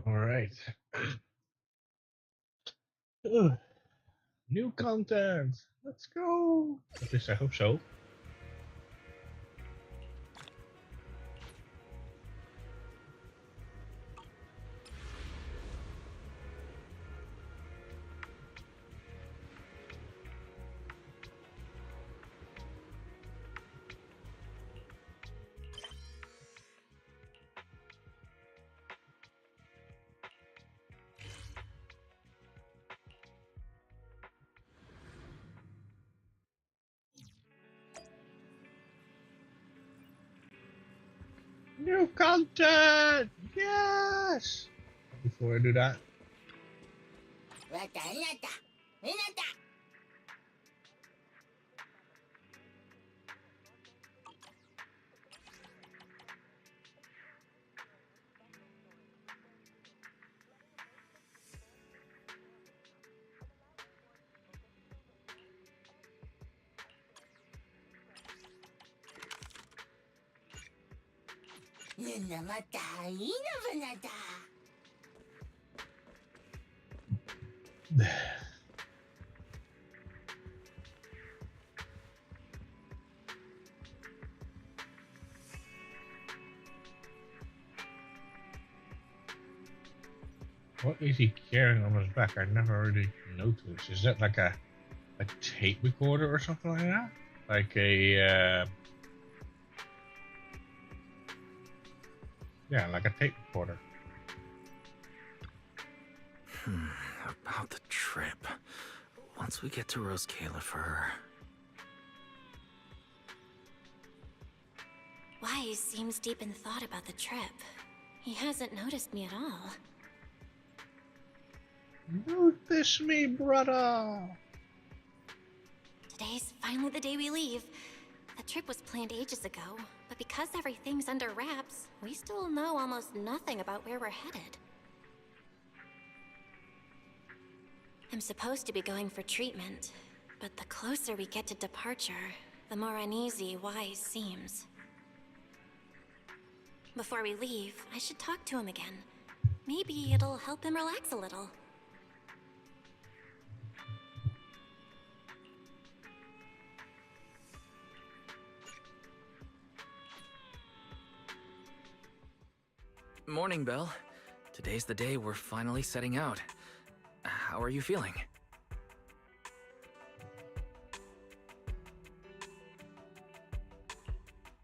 Alright. Ugh, new content! Let's go! At least I hope so. New content! Yes! Before I do that, what is he carrying on his back? I never really noticed. Is that like a tape recorder or something like that? Like a yeah, like a tape recorder. About the trip. Once we get to Roskalifer... Wise seems deep in thought about the trip. He hasn't noticed me at all. Notice me, brother! Today's finally the day we leave. The trip was planned ages ago, but because everything's under wraps, we still know almost nothing about where we're headed. I'm supposed to be going for treatment, but the closer we get to departure, the more uneasy Wise seems. Before we leave, I should talk to him again. Maybe it'll help him relax a little. Morning, Belle. Today's the day we're finally setting out. How are you feeling?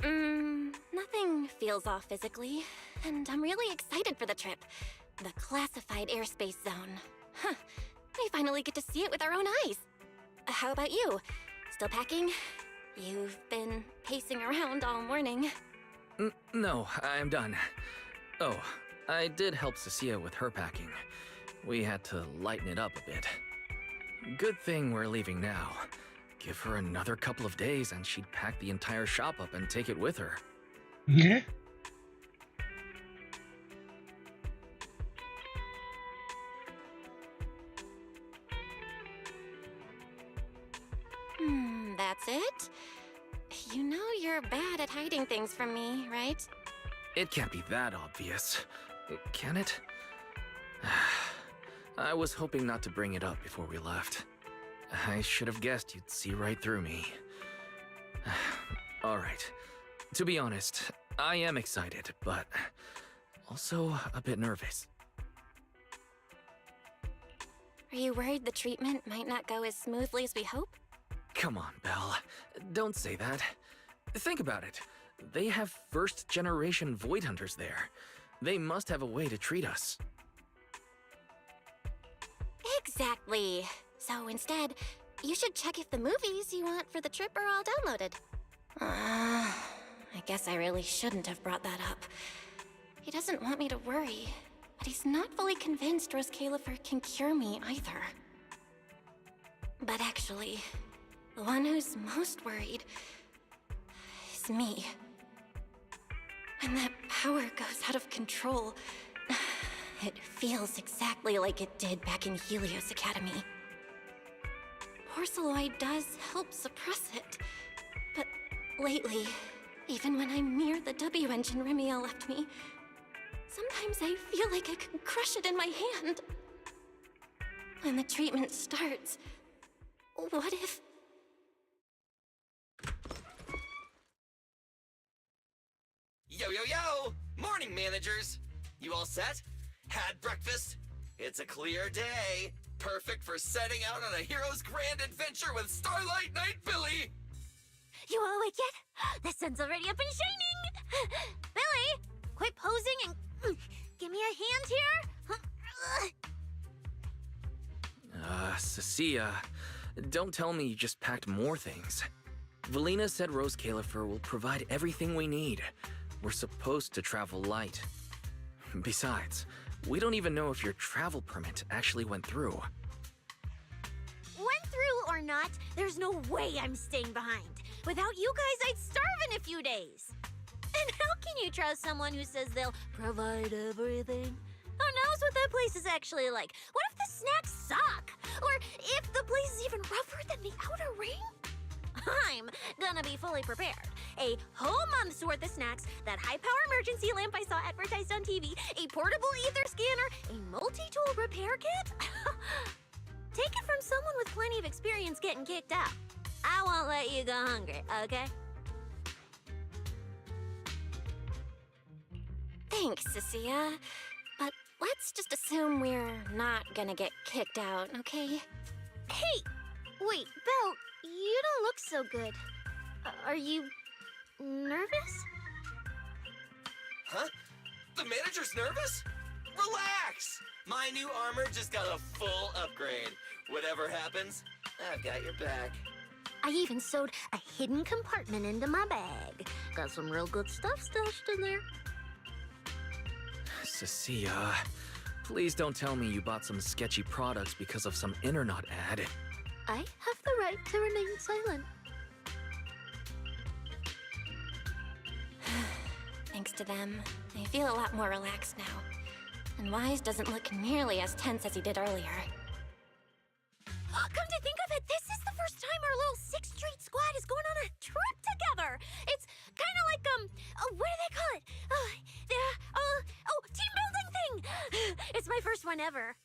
Nothing feels off physically, and I'm really excited for the trip. The classified airspace zone. Huh, we finally get to see it with our own eyes. How about you? Still packing? You've been pacing around all morning. No, I'm done. Oh, I did help Cecilia with her packing. We had to lighten it up a bit. Good thing we're leaving now. Give her another couple of days and she'd pack the entire shop up and take it with her. Yeah? That's it? You know you're bad at hiding things from me, right? It can't be that obvious. Can it? I was hoping not to bring it up before we left. I should have guessed you'd see right through me. Alright. To be honest, I am excited, but also a bit nervous. Are you worried the treatment might not go as smoothly as we hope? Come on, Belle. Don't say that. Think about it. They have first-generation Void Hunters there. They must have a way to treat us. Exactly. So instead, you should check if the movies you want for the trip are all downloaded. I guess I really shouldn't have brought that up. He doesn't want me to worry, but he's not fully convinced Roskalifer can cure me either. But actually, the one who's most worried is me. When that power goes out of control, it feels exactly like it did back in Helios Academy. Porceloid does help suppress it, but lately, even when I'm near the W engine Remiel left me, Sometimes I feel like I could crush it in my hand. When the treatment starts, what if... Yo, yo, yo! Morning, managers! You all set? Had breakfast? It's a clear day. Perfect for setting out on a hero's grand adventure with Starlight Knight Billy! You all awake yet? The sun's already up and shining! Billy, quit posing and give me a hand here! Cecilia, don't tell me you just packed more things. Valina said Rose Califer will provide everything we need. We're supposed to travel light. Besides, we don't even know if your travel permit actually went through. Went through or not, there's no way I'm staying behind. Without you guys, I'd starve in a few days. And how can you trust someone who says they'll provide everything? Who knows what that place is actually like? What if the snacks suck? Or if the place is even rougher than the outer ring? I'm gonna be fully prepared. A whole month's worth of snacks, that high-power emergency lamp I saw advertised on TV, a portable ether scanner, a multi-tool repair kit. Take it from someone with plenty of experience getting kicked out. I won't let you go hungry, okay? Thanks, Cecilia. But let's just assume we're not gonna get kicked out, okay? Hey! Wait, Belle, you don't look so good. Are you nervous? Huh? The manager's nervous? Relax! My new armor just got a full upgrade. Whatever happens, I've got your back. I even sewed a hidden compartment into my bag. Got some real good stuff stashed in there. Cecilia, please don't tell me you bought some sketchy products because of some internet ad. I have the right to remain silent. Thanks to them, I feel a lot more relaxed now. And Wise doesn't look nearly as tense as he did earlier. Come to think of it, this is the first time our little 6th Street squad is going on a trip together. It's kind of like, what do they call it? Team building thing. It's my first one ever.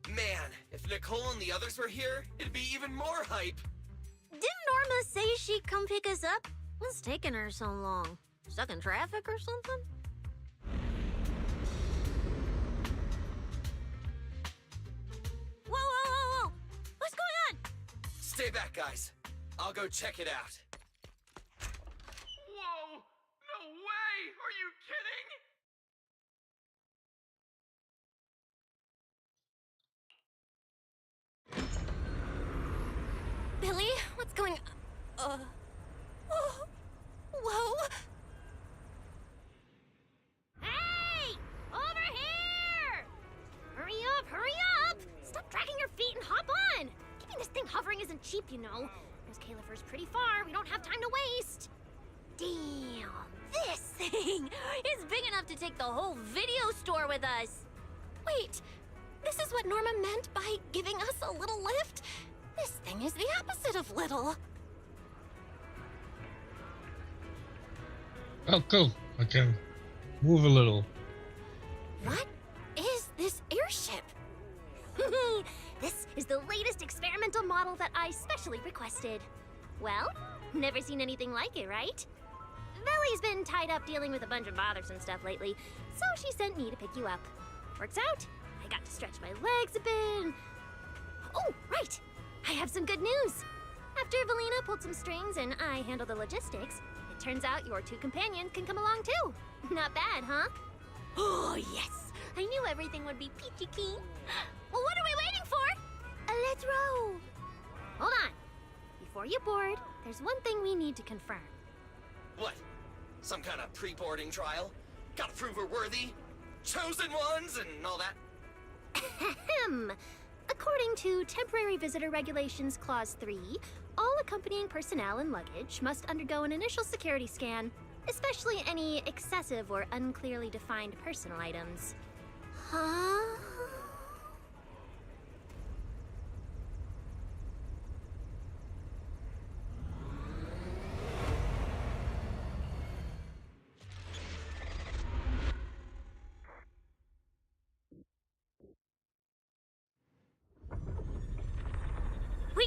Man, if Nicole and the others were here, it'd be even more hype. Didn't Norma say she'd come pick us up? What's taking her so long? Stuck in traffic or something? Whoa! What's going on? Stay back, guys. I'll go check it out. Whoa! No way! Are you kidding? Billy, what's going on? Whoa! Hey! Over here! Hurry up! Stop dragging your feet and hop on! Keeping this thing hovering isn't cheap, you know. Rose Califer's pretty far. We don't have time to waste. Damn, this thing is big enough to take the whole video store with us. Wait, this is what Norma meant by giving us a little lift? This thing is the opposite of little. Oh, cool. I can move a little. What is this airship? This is the latest experimental model that I specially requested. Well, never seen anything like it, right? Valley's been tied up dealing with a bunch of bothersome stuff lately, so she sent me to pick you up. Works out. I got to stretch my legs a bit. Oh, right! I have some good news. After Valina pulled some strings and I handled the logistics, it turns out your 2 companions can come along too. Not bad, huh? Oh, yes! I knew everything would be peachy keen. Well, what are we waiting for? Let's roll. Hold on. Before you board, there's one thing we need to confirm. What? Some kind of pre-boarding trial? Gotta prove we're worthy? Chosen ones and all that? Ahem. According to Temporary Visitor Regulations Clause 3, all accompanying personnel and luggage must undergo an initial security scan, especially any excessive or unclearly defined personal items. Huh?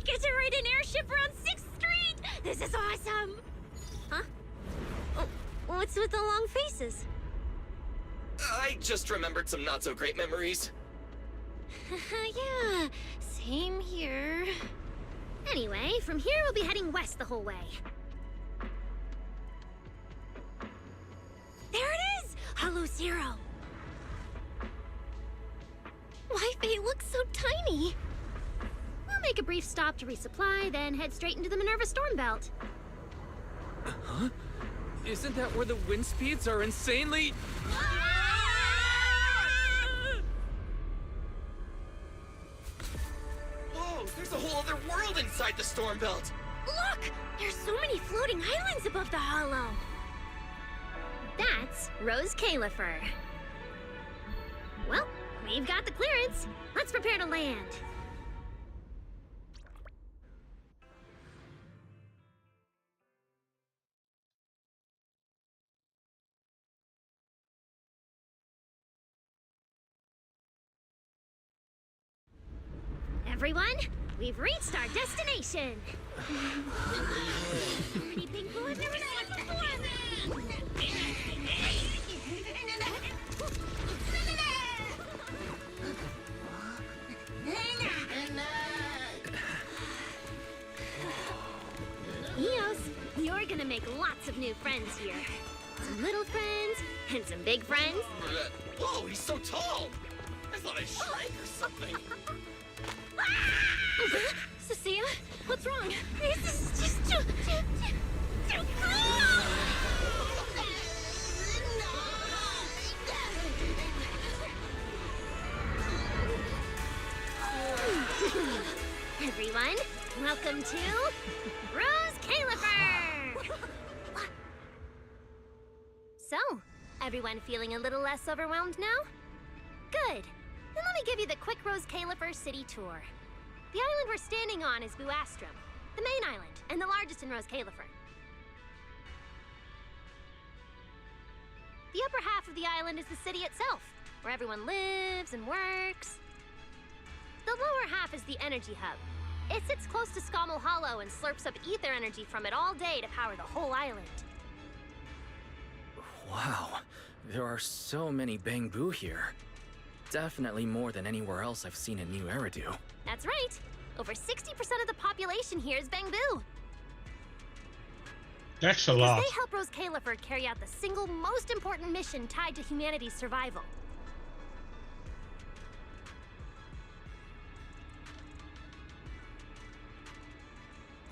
get to ride an airship around 6th Street! This is awesome! Huh? Oh, what's with the long faces? I just remembered some not-so-great memories. Yeah, same here. Anyway, from here we'll be heading west the whole way. There it is! Hollow Zero! Why, it looks so tiny! We'll make a brief stop to resupply, then head straight into the Minerva Storm Belt. Huh? Isn't that where the wind speeds are insanely... Whoa, there's a whole other world inside the storm belt. Look! There's so many floating islands above the hollow! That's Rose Califer. Well, we've got the clearance. Let's prepare to land. Everyone, we've reached our destination. So many pink blue I've never seen before. Eos, you're gonna make lots of new friends here. Some little friends and some big friends. Whoa, he's so tall! I thought I shrank or something. Cecilia, what's wrong? This is just too cool! Everyone, welcome to Rose Califer! So, everyone feeling a little less overwhelmed now? Good. Then let me give you the quick Rose Califer city tour. The island we're standing on is Buastrum, the main island, and the largest in Rose Califer. The upper half of the island is the city itself, where everyone lives and works. The lower half is the energy hub. It sits close to Scommel Hollow and slurps up ether energy from it all day to power the whole island. Wow, there are so many Bangbu here. Definitely more than anywhere else I've seen in New Eridu. That's right. Over 60% of the population here is Bangbu. That's a lot. They help Rose Califer carry out the single most important mission tied to humanity's survival.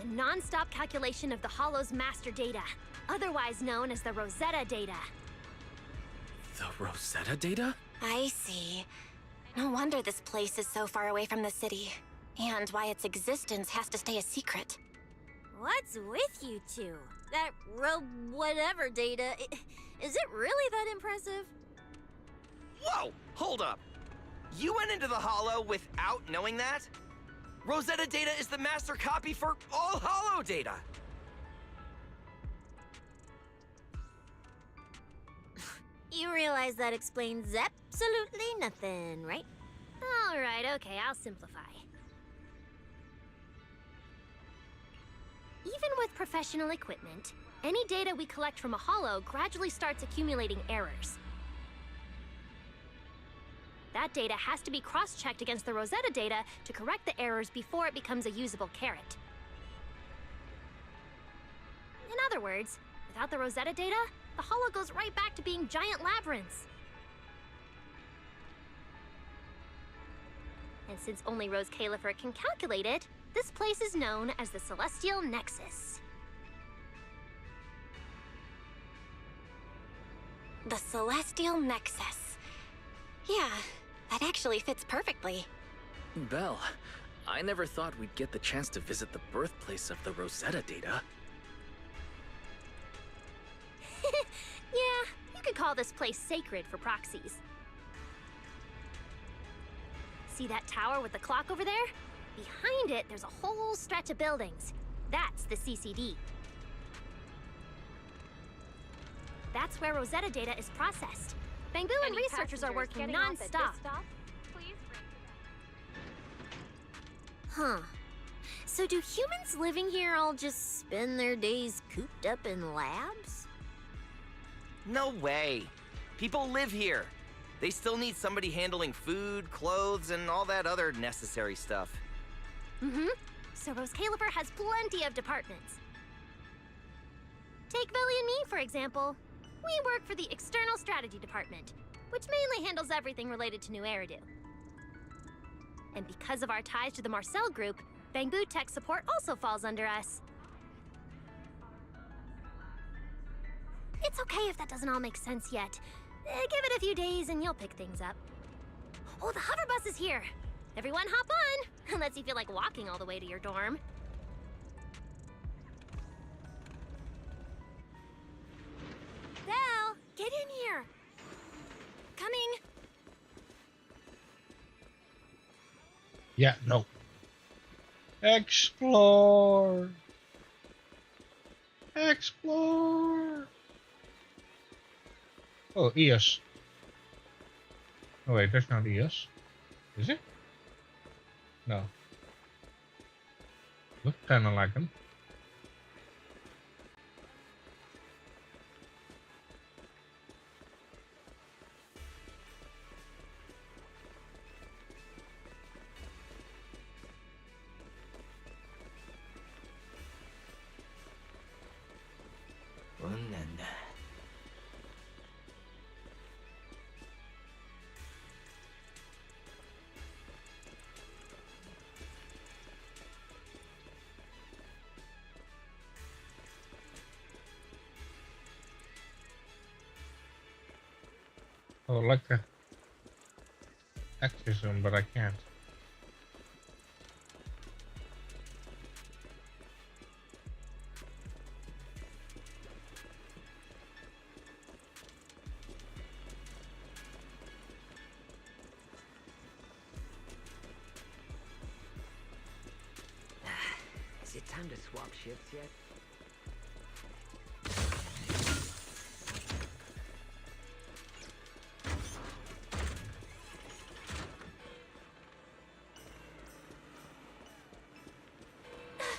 The non-stop calculation of the Hollow's master data, otherwise known as the Rosetta data. The Rosetta data? I see. No wonder this place is so far away from the city. And why its existence has to stay a secret. What's with you two? That whatever data, is it really that impressive? Whoa, hold up. You went into the Hollow without knowing that? Rosetta data is the master copy for all Hollow data. You realize that explains absolutely nothing, right? All right, okay, I'll simplify. Even with professional equipment, any data we collect from a hollow gradually starts accumulating errors. That data has to be cross-checked against the Rosetta data to correct the errors before it becomes a usable carrot. In other words, without the Rosetta data, the hollow goes right back to being giant labyrinths. And since only Rose Califer can calculate it, this place is known as the Celestial Nexus. The Celestial Nexus. Yeah, that actually fits perfectly. Belle, I never thought we'd get the chance to visit the birthplace of the Rosetta data. Yeah, you could call this place sacred for proxies. See that tower with the clock over there? Behind it, there's a whole stretch of buildings. That's the CCD. That's where Rosetta data is processed. Bangbu and researchers are working non-stop. Please bring Huh. So do humans living here all just spend their days cooped up in labs? No way. People live here. They still need somebody handling food, clothes, and all that other necessary stuff. Mm-hmm. So Rose Califer has plenty of departments. Take Belly and me, for example. We work for the External Strategy Department, which mainly handles everything related to New Eridu. And because of our ties to the Marcel Group, Bamboo Tech Support also falls under us. It's okay if that doesn't all make sense yet. Give it a few days and you'll pick things up. Oh, the hover bus is here! Everyone hop on, unless you feel like walking all the way to your dorm. Belle, get in here! Coming! Yeah, no. Explore! Explore! Oh, EOS. Oh wait, that's not EOS. Is it? No. Look kinda like them. I would like to access them, but I can't. Is it time to swap shifts yet?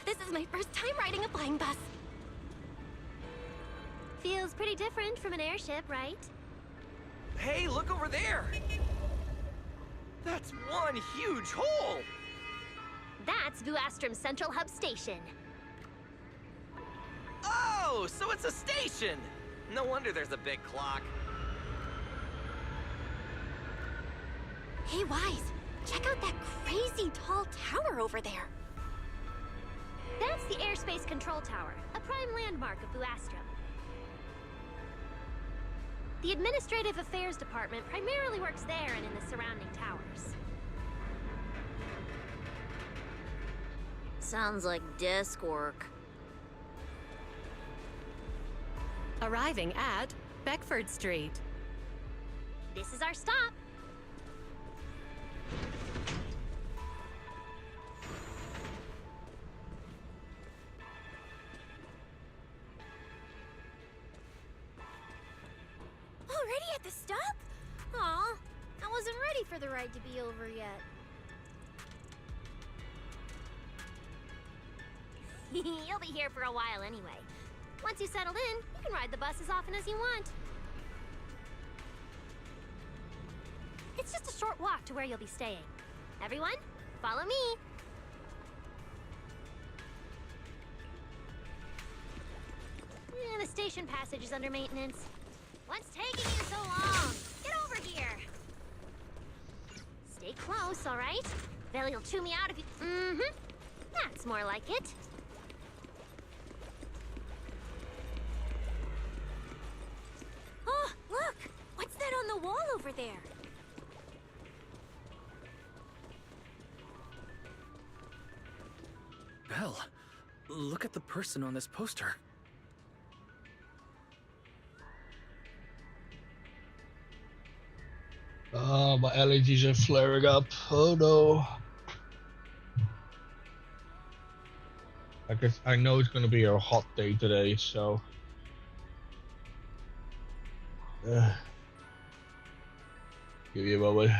This is my first time riding a flying bus. Feels pretty different from an airship, right? Hey, look over there! That's one huge hole! That's Vuastrum's Central Hub Station. Oh, so it's a station! No wonder there's a big clock. Hey, Wise, check out that crazy tall tower over there. That's the Airspace Control Tower, a prime landmark of Vuastrum. The Administrative Affairs Department primarily works there and in the surrounding towers. Sounds like desk work. Arriving at Beckford Street. This is our stop. Already at the stop? Aw, I wasn't ready for the ride to be over yet. You'll be here for a while anyway. Once you settle in, you can ride the bus as often as you want. It's just a short walk to where you'll be staying. Everyone, follow me. The station passage is under maintenance. What's taking you so long? Get over here. Stay close, all right? Belly will chew me out if you... Mm-hmm. That's more like it. Oh, look! What's that on the wall over there? Belle, look at the person on this poster. Oh, my allergies are flaring up. Oh no. I know it's gonna be a hot day today, so. Give me a moment.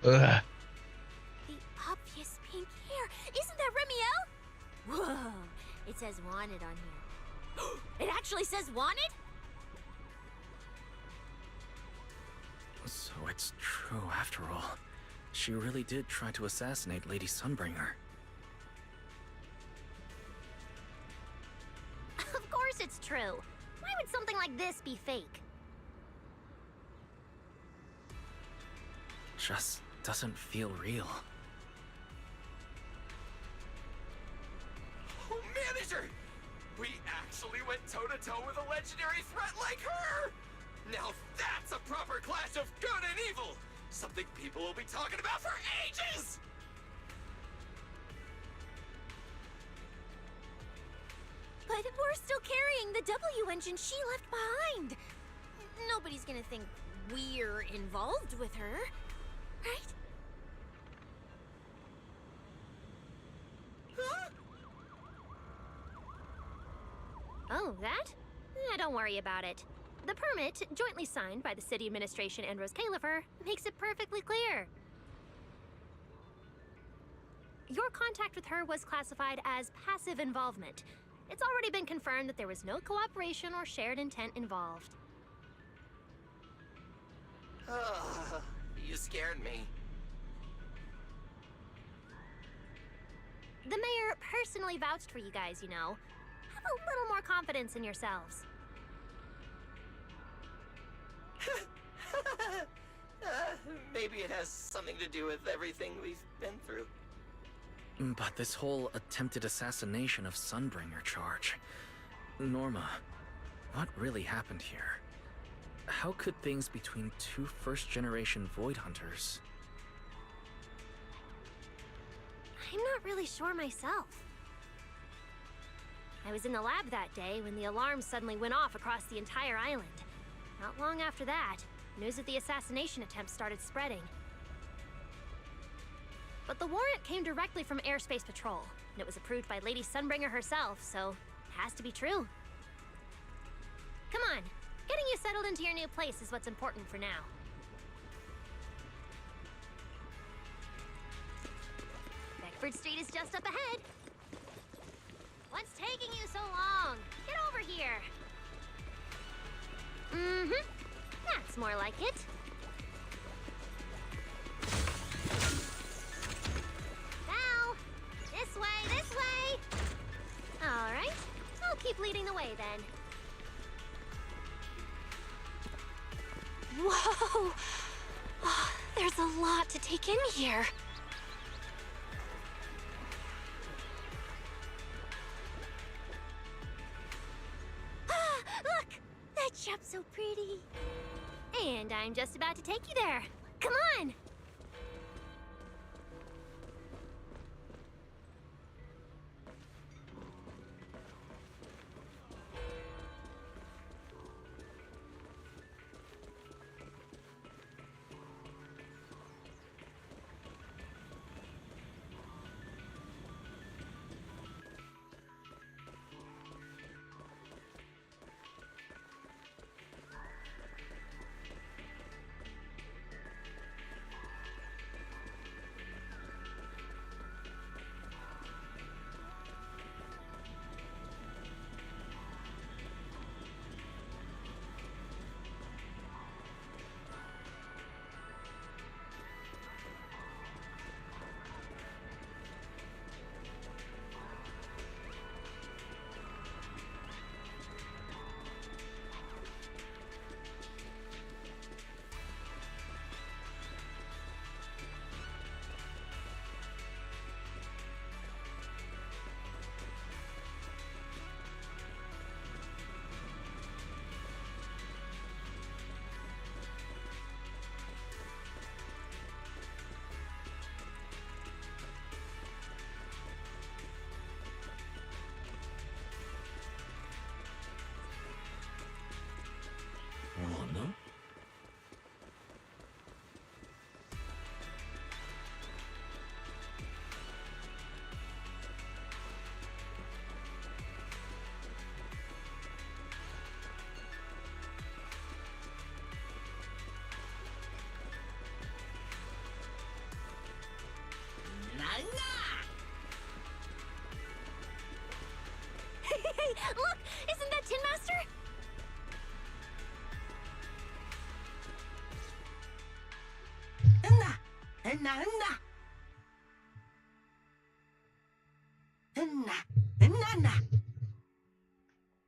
Ugh. The obvious pink hair. Isn't that Remiel? Whoa. It says wanted on here. It actually says wanted? So it's true after all. She really did try to assassinate Lady Sunbringer. Of course it's true. Why would something like this be fake? Just doesn't feel real. Oh, manager! We actually went toe-to-toe with a legendary threat like her! Now that's a proper clash of good and evil! Something people will be talking about for ages! But we're still carrying the W engine she left behind. Nobody's gonna think we're involved with her, right? Huh? Oh, that? Don't worry about it. The permit, jointly signed by the city administration and Rose Califer, makes it perfectly clear. Your contact with her was classified as passive involvement. It's already been confirmed that there was no cooperation or shared intent involved. You scared me. The mayor personally vouched for you guys, you know. Have a little more confidence in yourselves. Maybe it has something to do with everything we've been through. But this whole attempted assassination of Sunbringer charge... Norma, what really happened here? How could things between two first-generation Void Hunters... I'm not really sure myself. I was in the lab that day when the alarm suddenly went off across the entire island. Not long after that, news of the assassination attempt started spreading. But the warrant came directly from Airspace Patrol, and it was approved by Lady Sunbringer herself, so it has to be true. Come on, getting you settled into your new place is what's important for now. Beckford Street is just up ahead. What's taking you so long? Get over here. Mm-hmm. That's more like it. Now, this way, this way. All right, I'll keep leading the way then. Whoa! Oh, there's a lot to take in here. Look! That shop's so pretty. And I'm just about to take you there. Come on! Look! Isn't that Tin Master?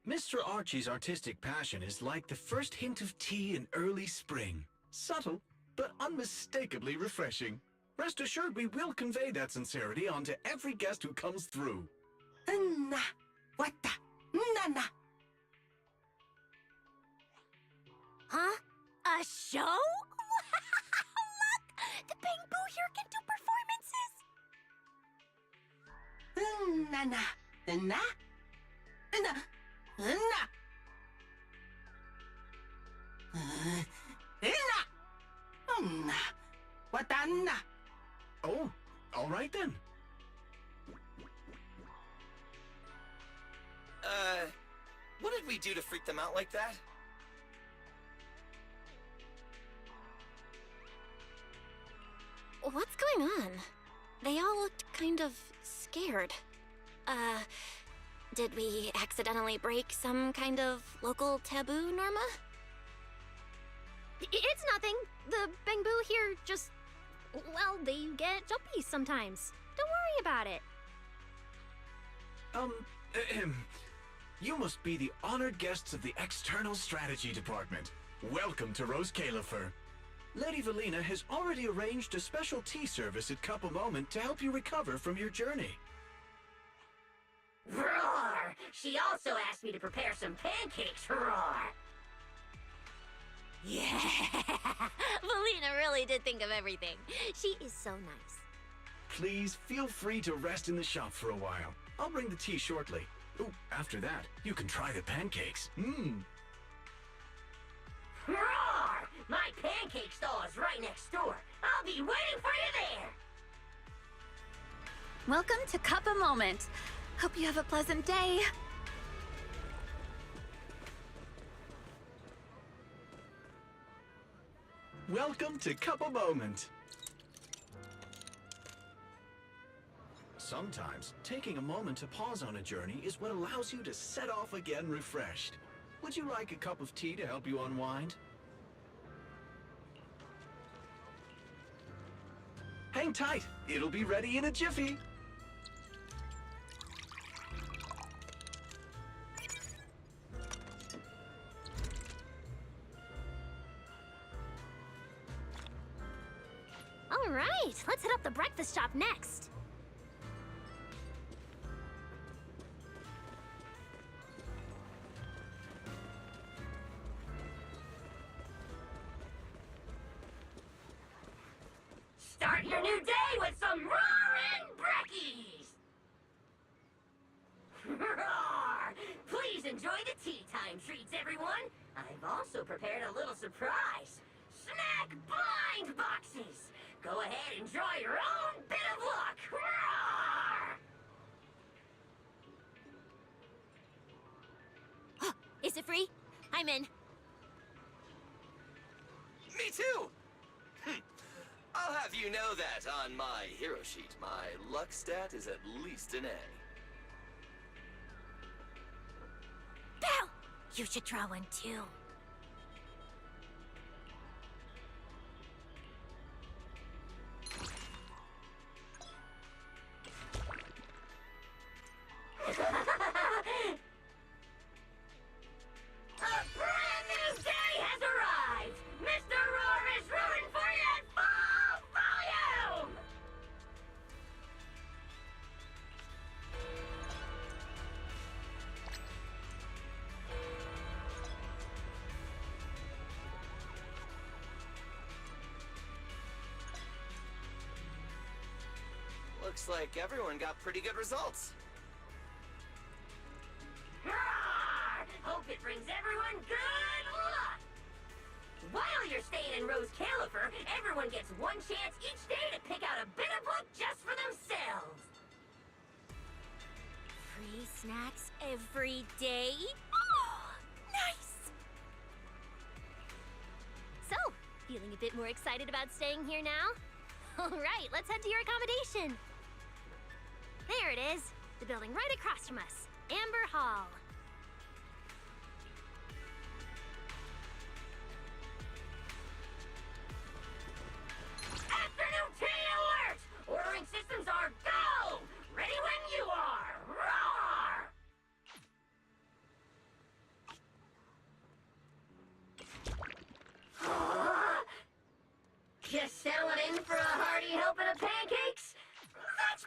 Mr. Archie's artistic passion is like the first hint of tea in early spring. Subtle, but unmistakably refreshing. Rest assured we will convey that sincerity onto every guest who comes through. Huh? A show? Look! The Bamboo here can do performances. Oh, all right then. What did we do to freak them out like that? What's going on? They all looked kind of scared. Did we accidentally break some kind of local taboo, Norma? It's nothing. The Bamboo here just... well, they get jumpy sometimes. Don't worry about it. You must be the honored guests of the External Strategy Department. Welcome to Rose Califer. Lady Valina has already arranged a special tea service at Cup a Moment to help you recover from your journey. Roar! She also asked me to prepare some pancakes, roar! Yeah! Valina really did think of everything. She is so nice. Please feel free to rest in the shop for a while. I'll bring the tea shortly. Oh, after that, you can try the pancakes. Roar! My pancake stall is right next door. I'll be waiting for you there! Welcome to Cup a Moment. Hope you have a pleasant day. Welcome to Cup a Moment. Sometimes, taking a moment to pause on a journey is what allows you to set off again refreshed. Would you like a cup of tea to help you unwind? Hang tight, it'll be ready in a jiffy. All right, let's hit up the breakfast shop next. Start your new day with some roaring brekkies! Roar! Please enjoy the tea time treats, everyone! I've also prepared a little surprise. Snack blind boxes! Go ahead and draw your own bit of luck! Roar! Is it free? I'm in. Me too! I'll have you know that on my hero sheet, my luck stat is at least an A. Belle! You should draw one too. A brand new day has arrived! Mr. Roar is rooting for you at full volume! Looks like everyone got pretty good results. Roar! Hope it brings everyone good luck! While you're staying in Rose Califer, everyone gets one chance each day to pick out a bit of luck just for themselves! Free snacks every day? Oh, nice! So, feeling a bit more excited about staying here now? All right, let's head to your accommodation. There it is, the building right across from us, Amber Hall.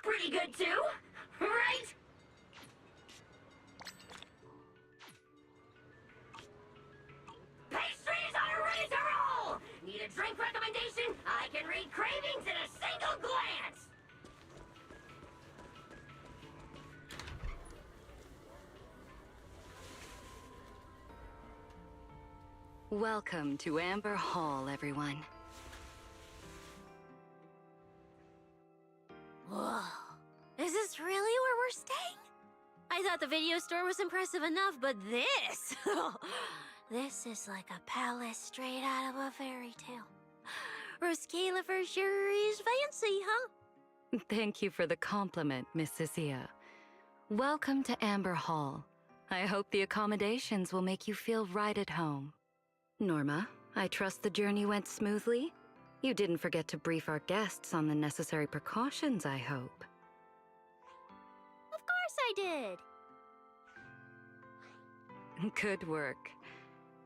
pretty good too, right? Pastries are ready to roll! Need a drink recommendation? I can read cravings in a single glance! Welcome to Amber Hall, everyone. Whoa. Is this really where we're staying? I thought the video store was impressive enough, but this... this is like a palace straight out of a fairy tale. Roscalifer sure is fancy, huh? Thank you for the compliment, Miss Cecilia. Welcome to Amber Hall. I hope the accommodations will make you feel right at home. Norma, I trust the journey went smoothly? You didn't forget to brief our guests on the necessary precautions, I hope. Of course I did. Good work.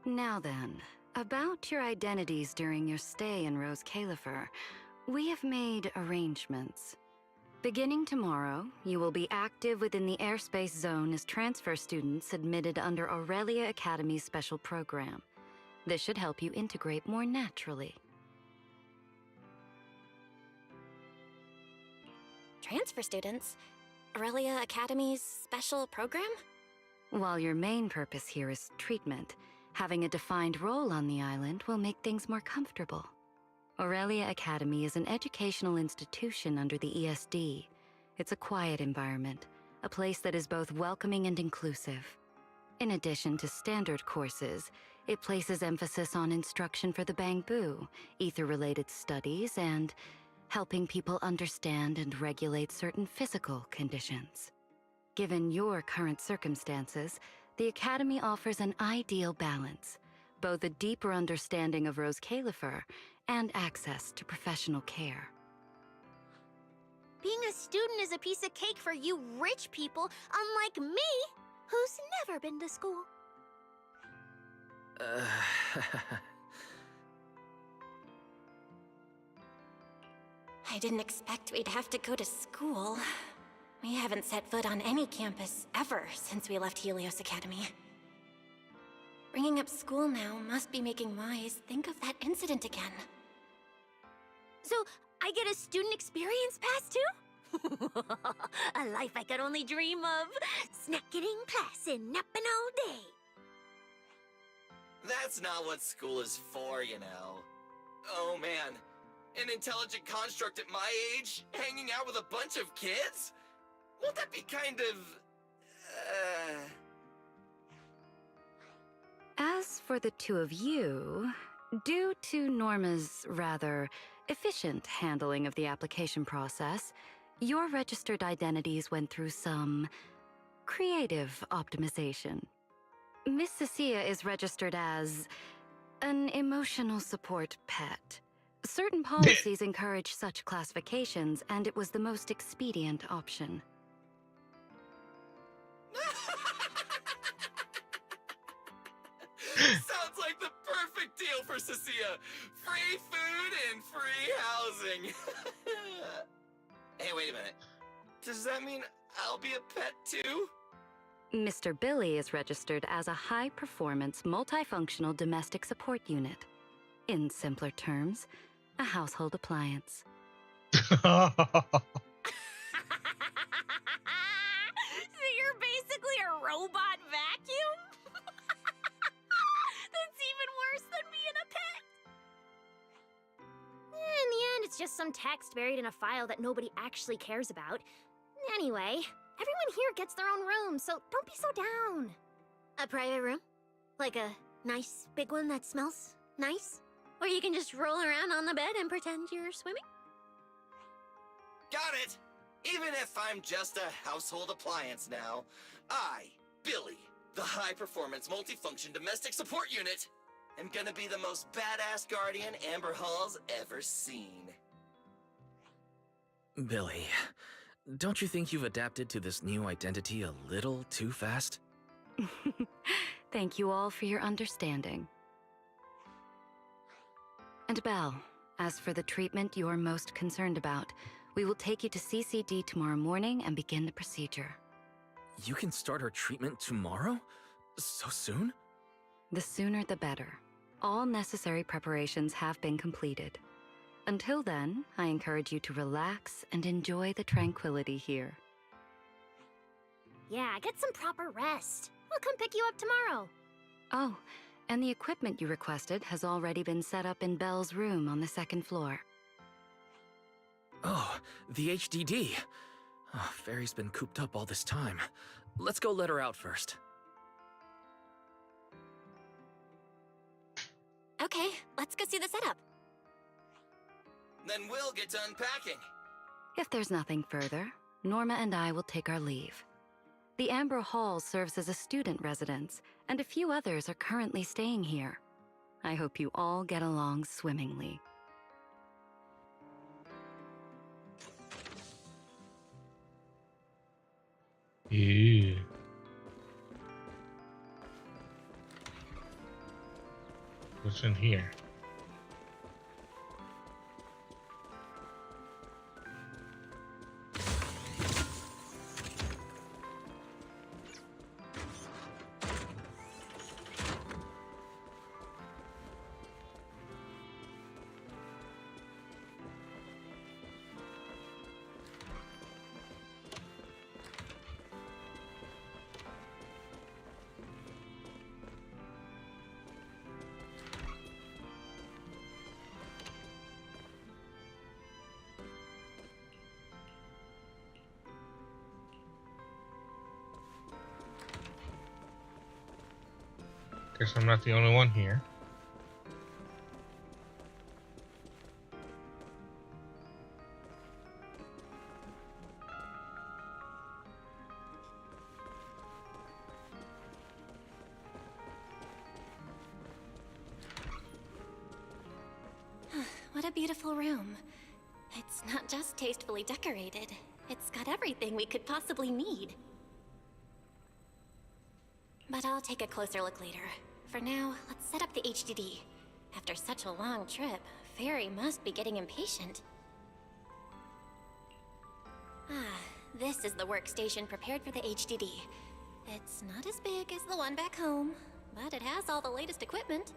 Now then, about your identities during your stay in Roscalifer, we have made arrangements. Beginning tomorrow, you will be active within the airspace zone as transfer students admitted under Aurelia Academy's special program. This should help you integrate more naturally. Transfer students? Aurelia Academy's special program? While your main purpose here is treatment, having a defined role on the island will make things more comfortable. Aurelia Academy is an educational institution under the ESD. It's a quiet environment, a place that is both welcoming and inclusive. In addition to standard courses, it places emphasis on instruction for the Bangbu, ether-related studies, and helping people understand and regulate certain physical conditions. Given your current circumstances, the Academy offers an ideal balance, both a deeper understanding of Roscalifer and access to professional care. Being a student is a piece of cake for you rich people, unlike me, who's never been to school. I didn't expect we'd have to go to school. We haven't set foot on any campus ever since we left Helios Academy. Bringing up school now must be making Wise think of that incident again. So, I get a student experience pass too? A life I could only dream of. Snacking in class and napping all day. That's not what school is for, you know. Oh man, an intelligent construct at my age, hanging out with a bunch of kids? Won't that be kind of... As for the two of you, due to Norma's rather efficient handling of the application process, your registered identities went through some creative optimization. Miss Cecilia is registered as an emotional support pet. Certain policies encourage such classifications, and it was the most expedient option. Sounds like the perfect deal for Cecilia. Free food and free housing. Hey, wait a minute. Does that mean I'll be a pet too? Mr. Billy is registered as a high-performance, multifunctional domestic support unit. In simpler terms, a household appliance. So you're basically a robot vacuum? That's even worse than being a pet. In the end, it's just some text buried in a file that nobody actually cares about. Anyway, everyone here gets their own room, so don't be so down. A private room? Like a nice big one that smells nice? Or you can just roll around on the bed and pretend you're swimming? Got it! Even if I'm just a household appliance now, I, Billy, the high-performance multifunction domestic support unit, am gonna be the most badass guardian Amber Hall's ever seen. Billy, don't you think you've adapted to this new identity a little too fast? Thank you all for your understanding. And Belle, as for the treatment you're most concerned about, We will take you to CCD tomorrow morning and begin the procedure. You can start her treatment tomorrow? So soon? The sooner the better. All necessary preparations have been completed. Until then, I encourage you to relax and enjoy the tranquility here. Yeah, get some proper rest. We'll come pick you up tomorrow. Oh, and the equipment you requested has already been set up in Belle's room on the second floor. Oh, the HDD. Oh, Fairy's been cooped up all this time. Let's go let her out first. Okay, let's go see the setup. Then we'll get to unpacking. If there's nothing further, Norma and I will take our leave. The Amber Hall serves as a student residence, and a few others are currently staying here. I hope you all get along swimmingly. Ew. What's in here? Guess I'm not the only one here. What a beautiful room. It's not just tastefully decorated. It's got everything we could possibly need. But I'll take a closer look later. For now, let's set up the HDD. After such a long trip, Fairy must be getting impatient. Ah, this is the workstation prepared for the HDD. It's not as big as the one back home, but it has all the latest equipment.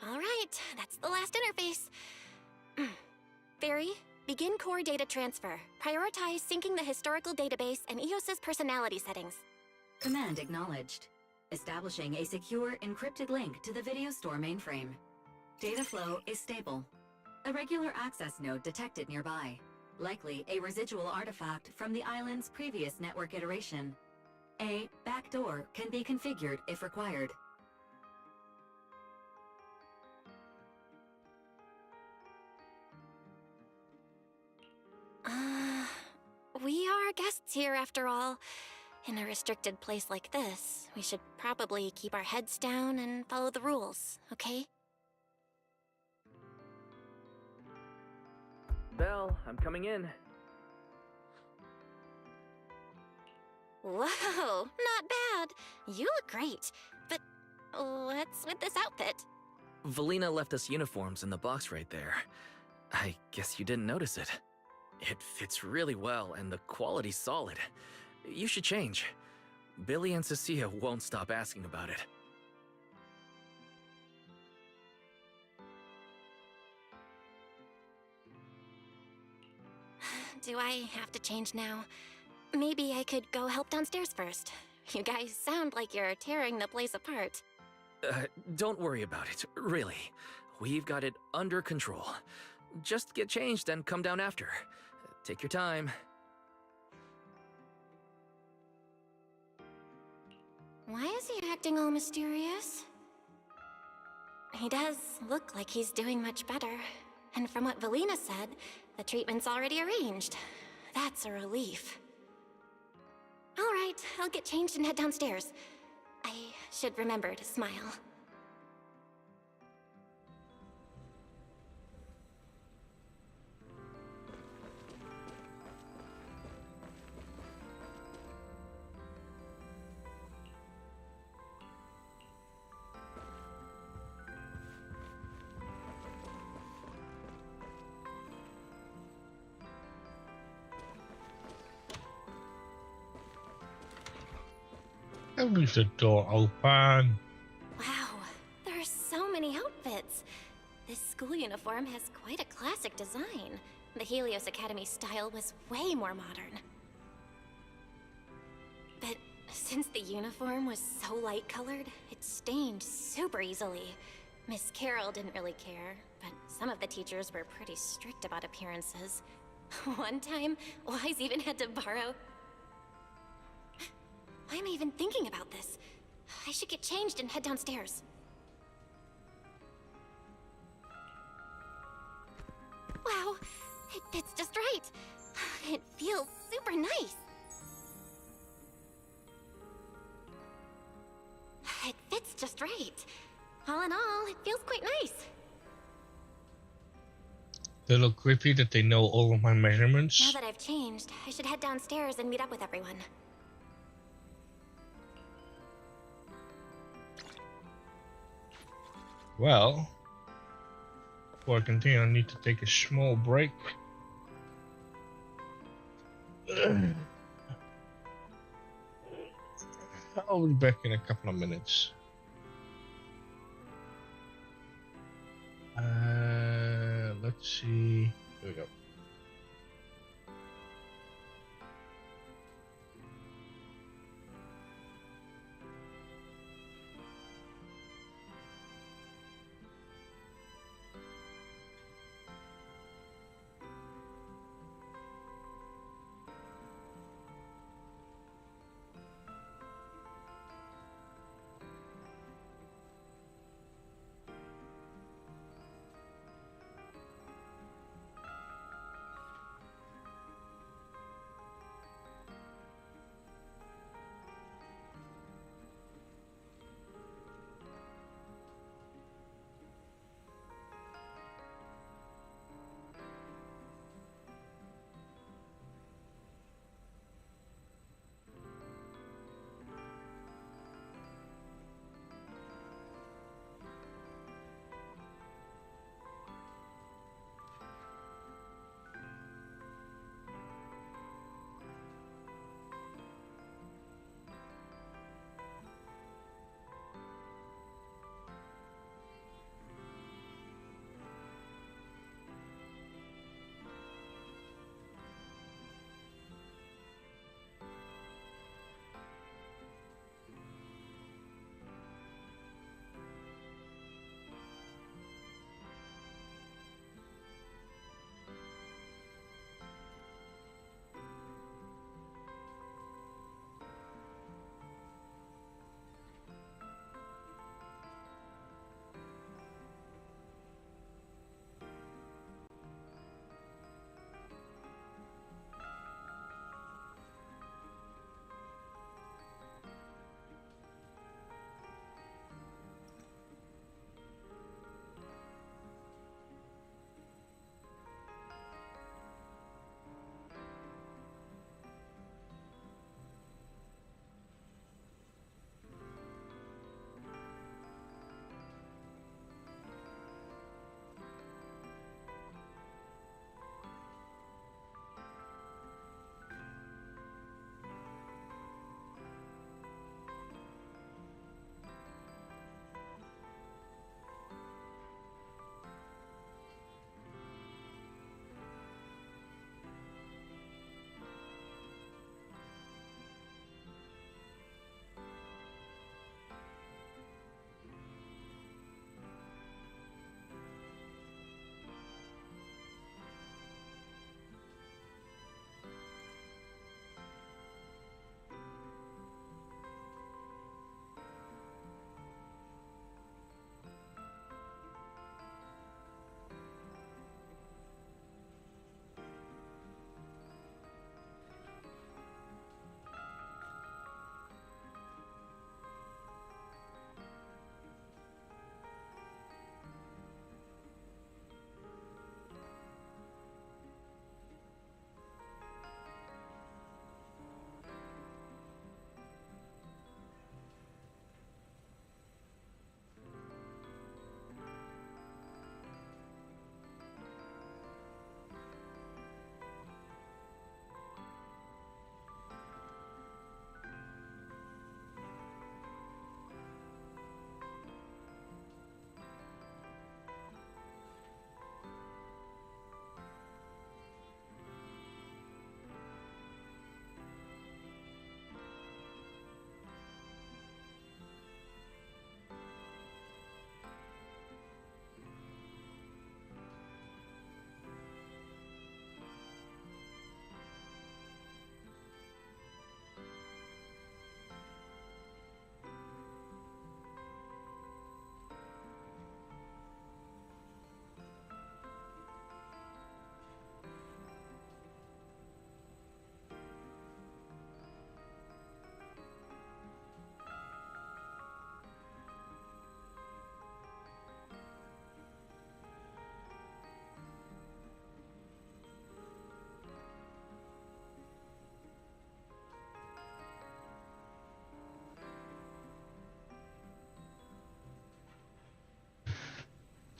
Alright, that's the last interface. Fairy, begin core data transfer. Prioritize syncing the historical database and EOS's personality settings. Command acknowledged. Establishing a secure, encrypted link to the video store mainframe. Data flow is stable. A regular access node detected nearby. Likely a residual artifact from the island's previous network iteration. A backdoor can be configured if required. We are guests here after all. In a restricted place like this, we should probably keep our heads down and follow the rules, okay? Belle, I'm coming in. Whoa, not bad. You look great. But what's with this outfit? Valina left us uniforms in the box right there. I guess you didn't notice it. It fits really well and the quality's solid. You should change. Billy and Cecilia won't stop asking about it. Do I have to change now? Maybe I could go help downstairs first. You guys sound like you're tearing the place apart. Don't worry about it, really. We've got it under control. Just get changed and come down after. Take your time. Why is he acting all mysterious? He does look like he's doing much better. And from what Valina said, the treatment's already arranged. That's a relief. All right, I'll get changed and head downstairs. I should remember to smile. Don't leave the door open. Wow, there are so many outfits. This school uniform has quite a classic design. The Helios Academy style was way more modern. But since the uniform was so light-colored, it stained super easily. Miss Carroll didn't really care, but some of the teachers were pretty strict about appearances. One time, Wise even had to borrow... Why am I even thinking about this? I should get changed and head downstairs. Wow, it fits just right. It feels super nice. It fits just right. All in all, it feels quite nice. They look creepy that they know all of my measurements. Now that I've changed, I should head downstairs and meet up with everyone. Well, before I continue, I need to take a small break. I'll be back in a couple of minutes. Let's see. Here we go.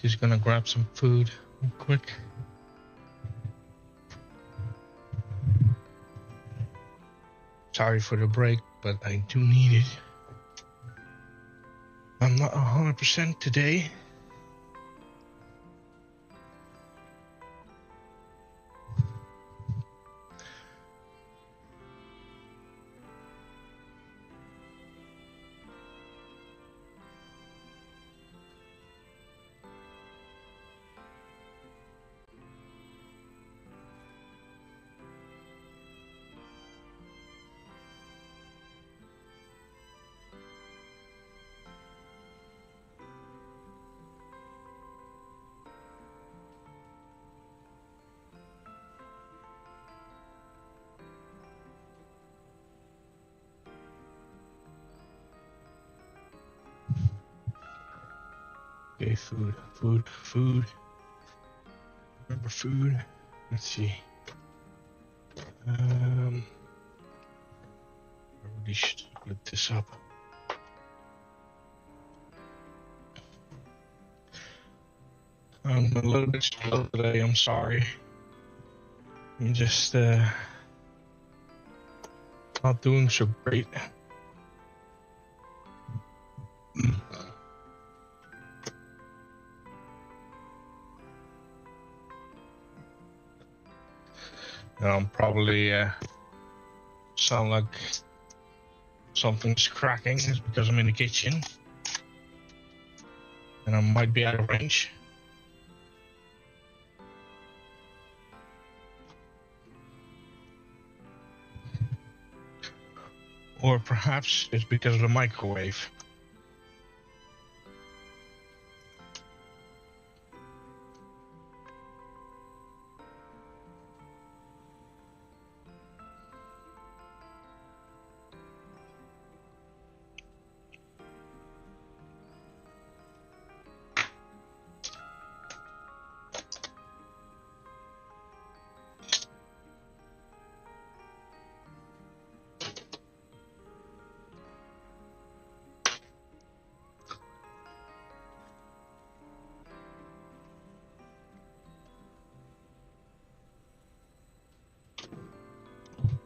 Just gonna grab some food real quick. Sorry for the break, but I do need it. I'm not 100% today. Okay, food. Remember food. Let's see. I really should split this up. I'm a little bit slow today, I'm sorry. I'm just not doing so great. Probably sound like something's cracking. It's because I'm in the kitchen. And I might be out of range. Or perhaps it's because of the microwave.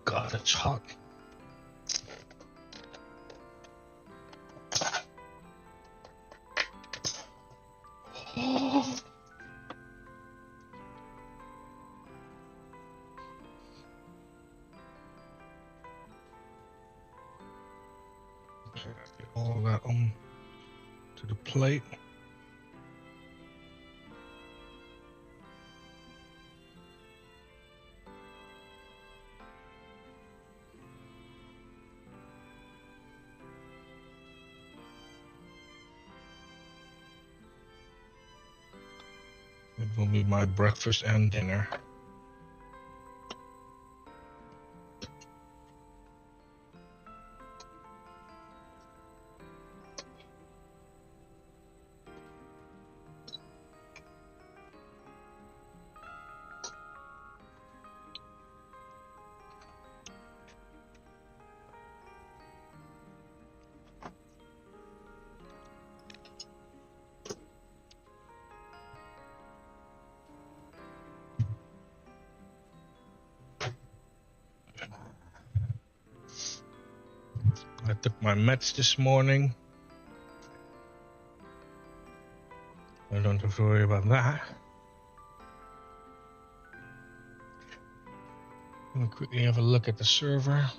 God, it's hot. Oh. Get all that on to the plate. It will be my breakfast and dinner. I took my meds this morning. I don't have to worry about that. Let me quickly have a look at the server.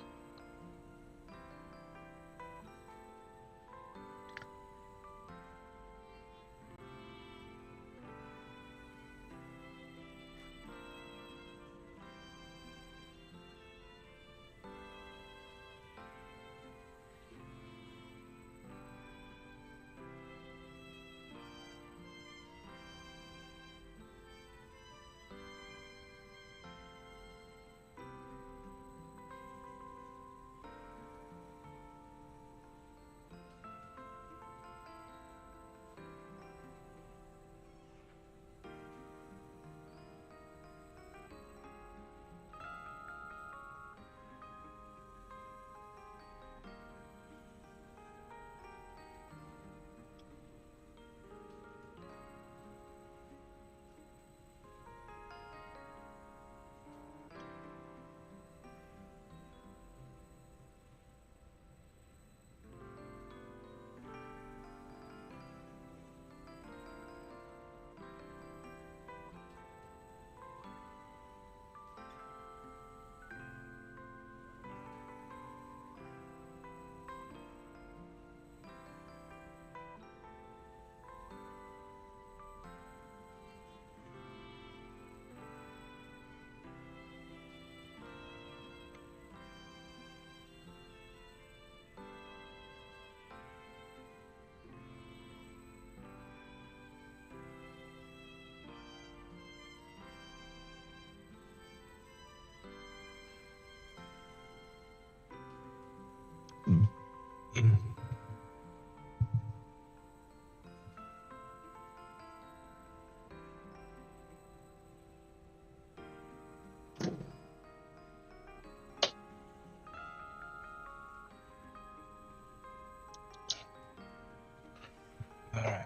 Alright.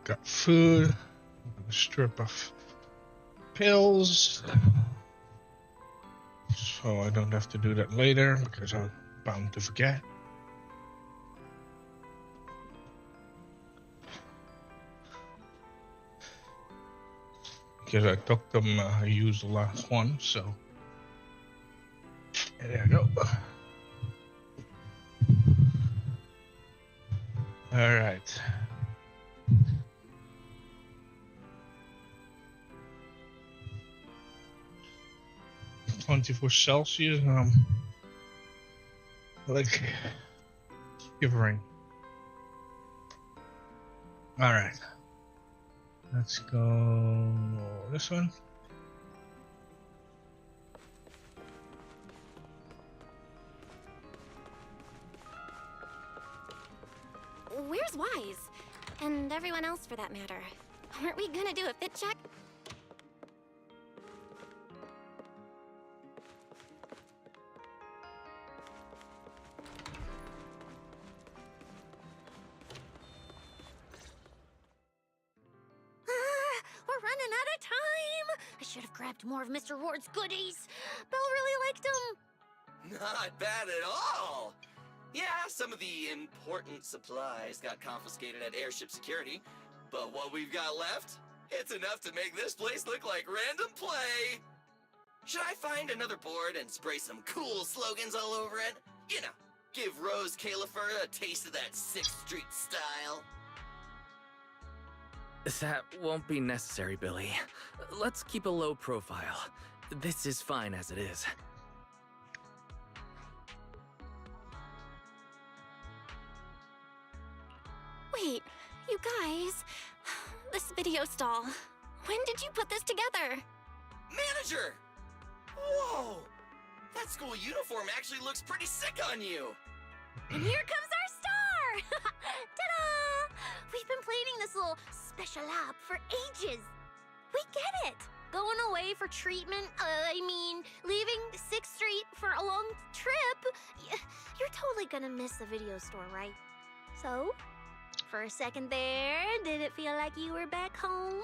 Got food, a strip of pills, so I don't have to do that later because I'm bound to forget. Because I took them, I used the last one, so there you go. All right. (24°C), and I'm like shivering. All right. Let's go this one. Where's Wise? And everyone else for that matter. Weren't we gonna do a fit check? We're running out of time! I should have grabbed more of Mr. Ward's goodies. Belle really liked them. Not bad at all. Yeah, some of the important supplies got confiscated at airship security, but what we've got left, it's enough to make this place look like random play. Should I find another board and spray some cool slogans all over it? You know, give Rose Califer a taste of that 6th Street style. That won't be necessary, Billy. Let's keep a low profile. This is fine as it is. Wait, you guys. This video stall. When did you put this together? Manager! Whoa! That school uniform actually looks pretty sick on you. And here comes our star! Ta-da! We've been planning this little special op for ages. We get it. Going away for treatment, leaving 6th Street for a long trip. You're totally gonna miss the video store, right? So, for a second there, did it feel like you were back home?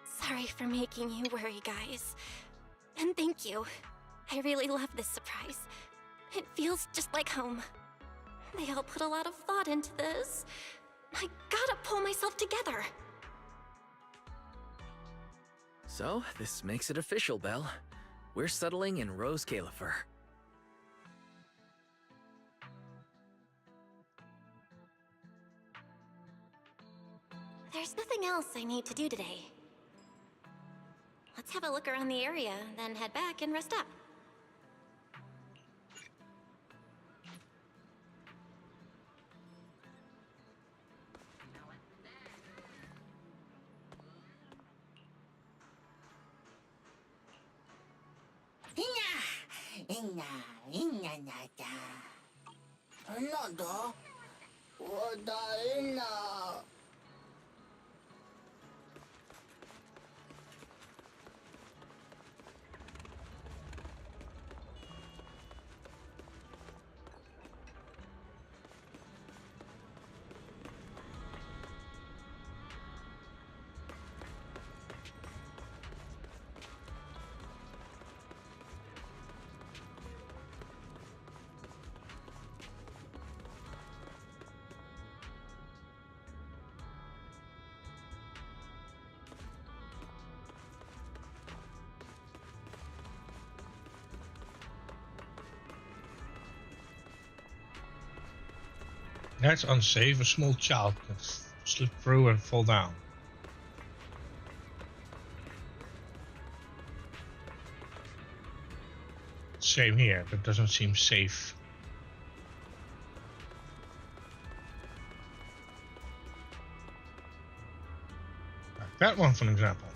Sorry for making you worry, guys. And thank you. I really love this surprise. It feels just like home. They all put a lot of thought into this. I gotta pull myself together. So, this makes it official, Belle. We're settling in Rose Califer. There's nothing else I need to do today. Let's have a look around the area, then head back and rest up. That's unsafe. A small child can slip through and fall down. Same here. That doesn't seem safe. Like that one, for example.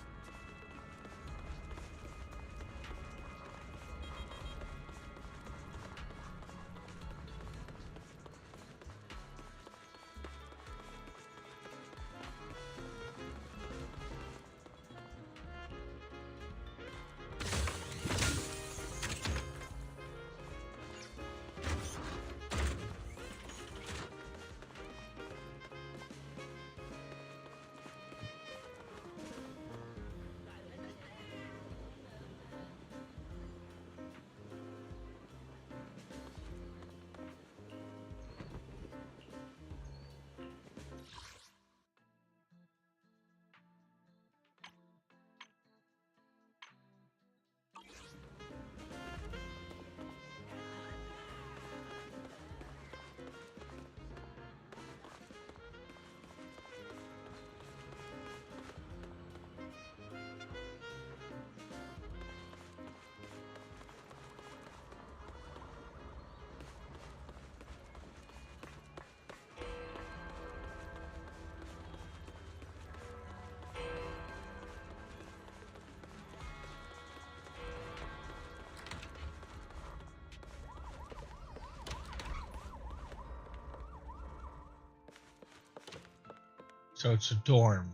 So it's a dorm.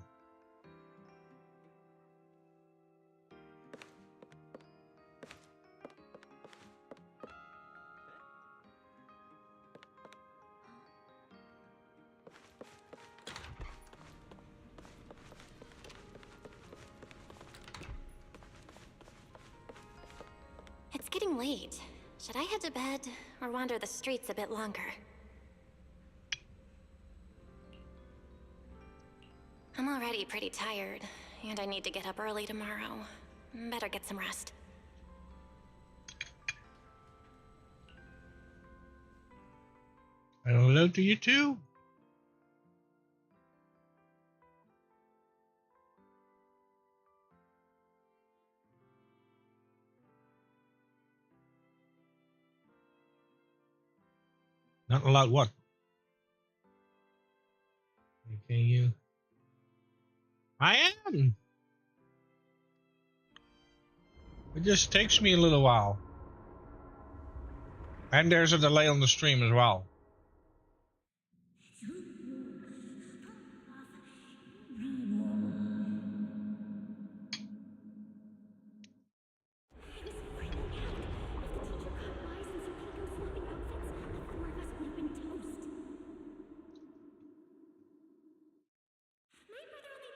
It's getting late. Should I head to bed or wander the streets a bit longer? I'm already pretty tired, and I need to get up early tomorrow. Better get some rest. And hello to you too. Not allowed what? Can you? I am. It just takes me a little while. And there's a delay on the stream as well.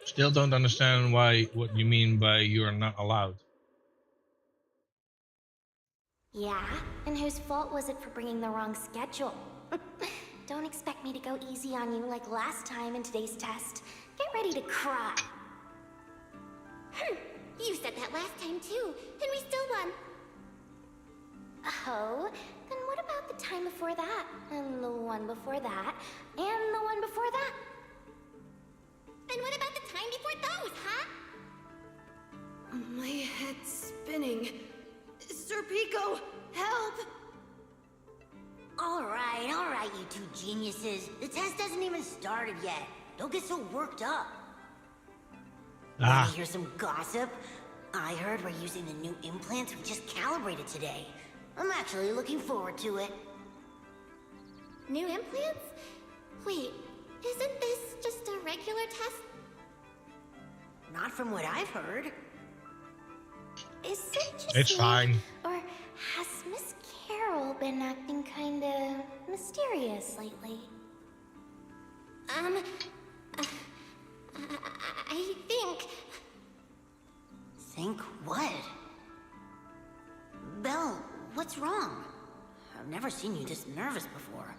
Still don't understand what you mean by you are not allowed. Yeah? And whose fault was it for bringing the wrong schedule? Don't expect me to go easy on you like last time in today's test. Get ready to cry. You said that last time too, and we still won. Oh? Then what about the time before that? And the one before that? And the one before that? And what about the time before those, huh? My head's spinning. Sir Pico, help! All right, you two geniuses. The test hasn't even started yet. Don't get so worked up. Wanna hear some gossip? I heard we're using the new implants we just calibrated today. I'm actually looking forward to it. New implants? Wait, isn't this just a regular test? Not from what I've heard. Is it just It's me, fine. or has Miss Carol been acting kinda mysterious lately? I think... Think what? Belle, what's wrong? I've never seen you this nervous before.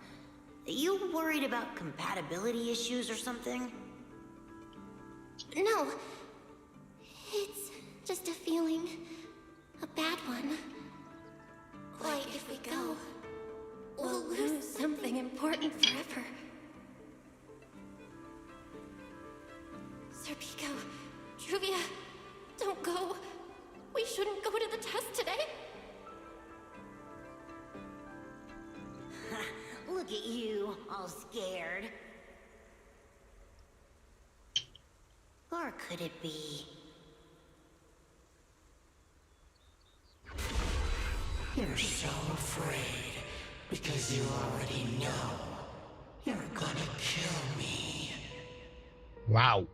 You worried about compatibility issues or something? No. It's just a feeling. A bad one. Like if we go, we'll lose something important forever. Sir Pico, Truvia, don't go. We shouldn't go to the test today. all scared. Or could it be... You're so afraid because you already know you're gonna kill me. Wow.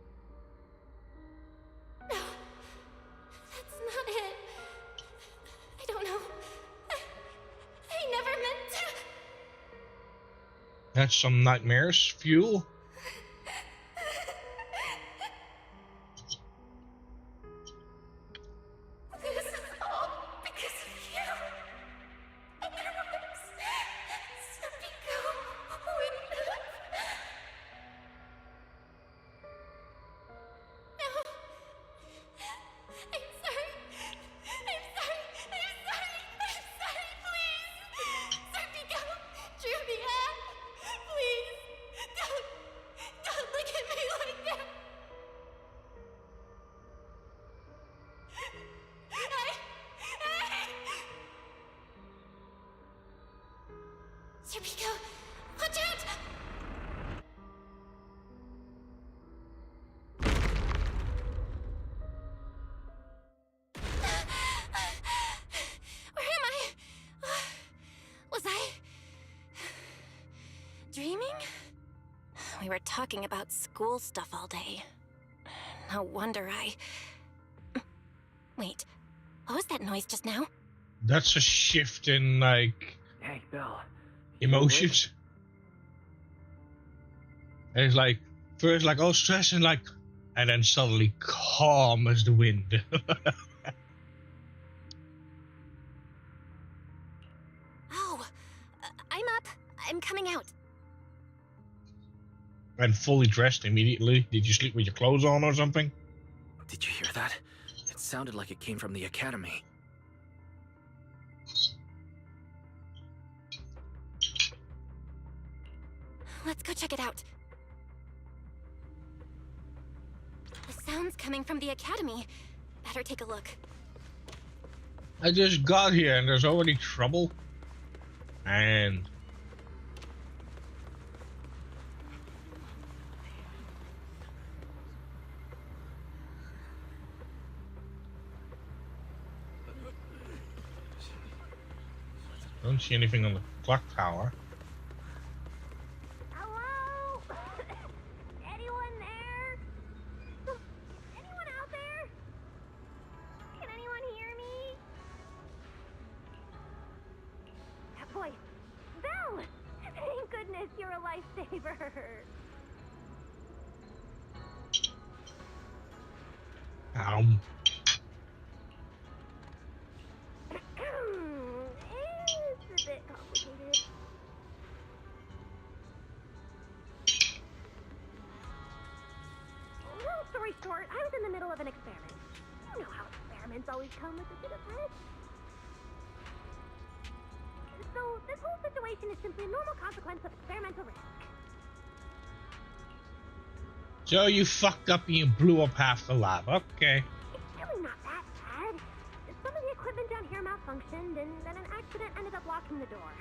No, that's not it. I don't know. I never meant to. That's some nightmares fuel. This is all because of you. Otherwise, Serpico wouldn't have. No. I'm sorry. I'm sorry. I'm sorry. I'm sorry, please. Serpico, Druvia, please. Don't look at me like that. Serpico, watch out! Where am I? Was I dreaming? We were talking about school stuff all day. No wonder I... Wait, what was that noise just now? That's a shift in, like, Hey, Bill. emotions. And it's like, first like all stress and like, and then suddenly calm as the wind. Oh, I'm up. I'm coming out. And fully dressed immediately. Did you sleep with your clothes on or something? Did you hear that? It sounded like it came from the academy. Let's go check it out. The sound's coming from the academy. Better take a look. I just got here and there's already trouble. And don't see anything on the clock tower. Hello? Anyone there? Anyone out there? Can anyone hear me? That voice. Belle! Thank goodness you're a lifesaver. It's a bit complicated. Long story short, I was in the middle of an experiment. You know how experiments always come with a bit of risk. So, this whole situation is simply a normal consequence of experimental risk. So you fucked up and you blew up half the lab. Okay. It's really not that bad. Some of the equipment down here malfunctioned, and then an accident ended up locking the door.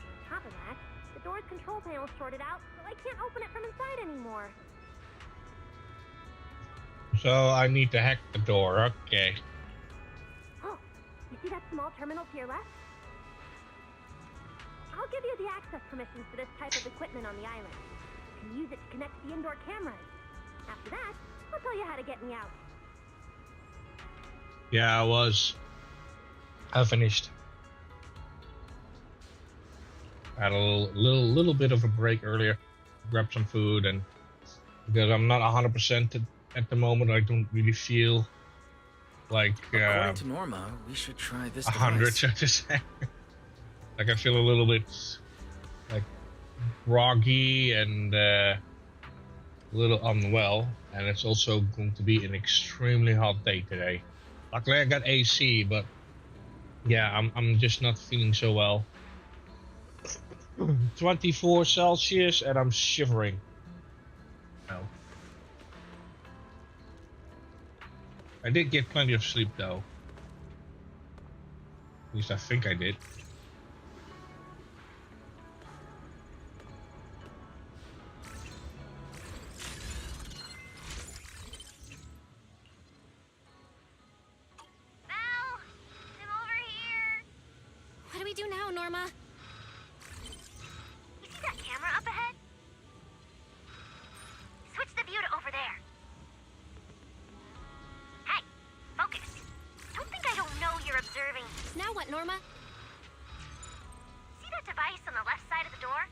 On top of that, the door's control panel shorted out, so I can't open it from inside anymore. So I need to hack the door. Okay. Oh, you see that small terminal to your left? I'll give you the access permissions for this type of equipment on the island. You can use it to connect to the indoor cameras. After that, I'll tell you how to get me out. Yeah, I finished. Had a little bit of a break earlier. Grabbed some food, and because I'm not 100% at the moment, I don't really feel like According to Norma, we should try this 100, so to say. Like I feel a little bit like groggy and a little unwell, and it's also going to be an extremely hot day today. Luckily I got AC, but yeah, I'm just not feeling so well. 24 Celsius and I'm shivering. No. I did get plenty of sleep though. At least I think I did. Norma? You see that camera up ahead? Switch the view to over there. Hey, focus. Don't think I don't know you're observing. Now what, Norma? See that device on the left side of the door?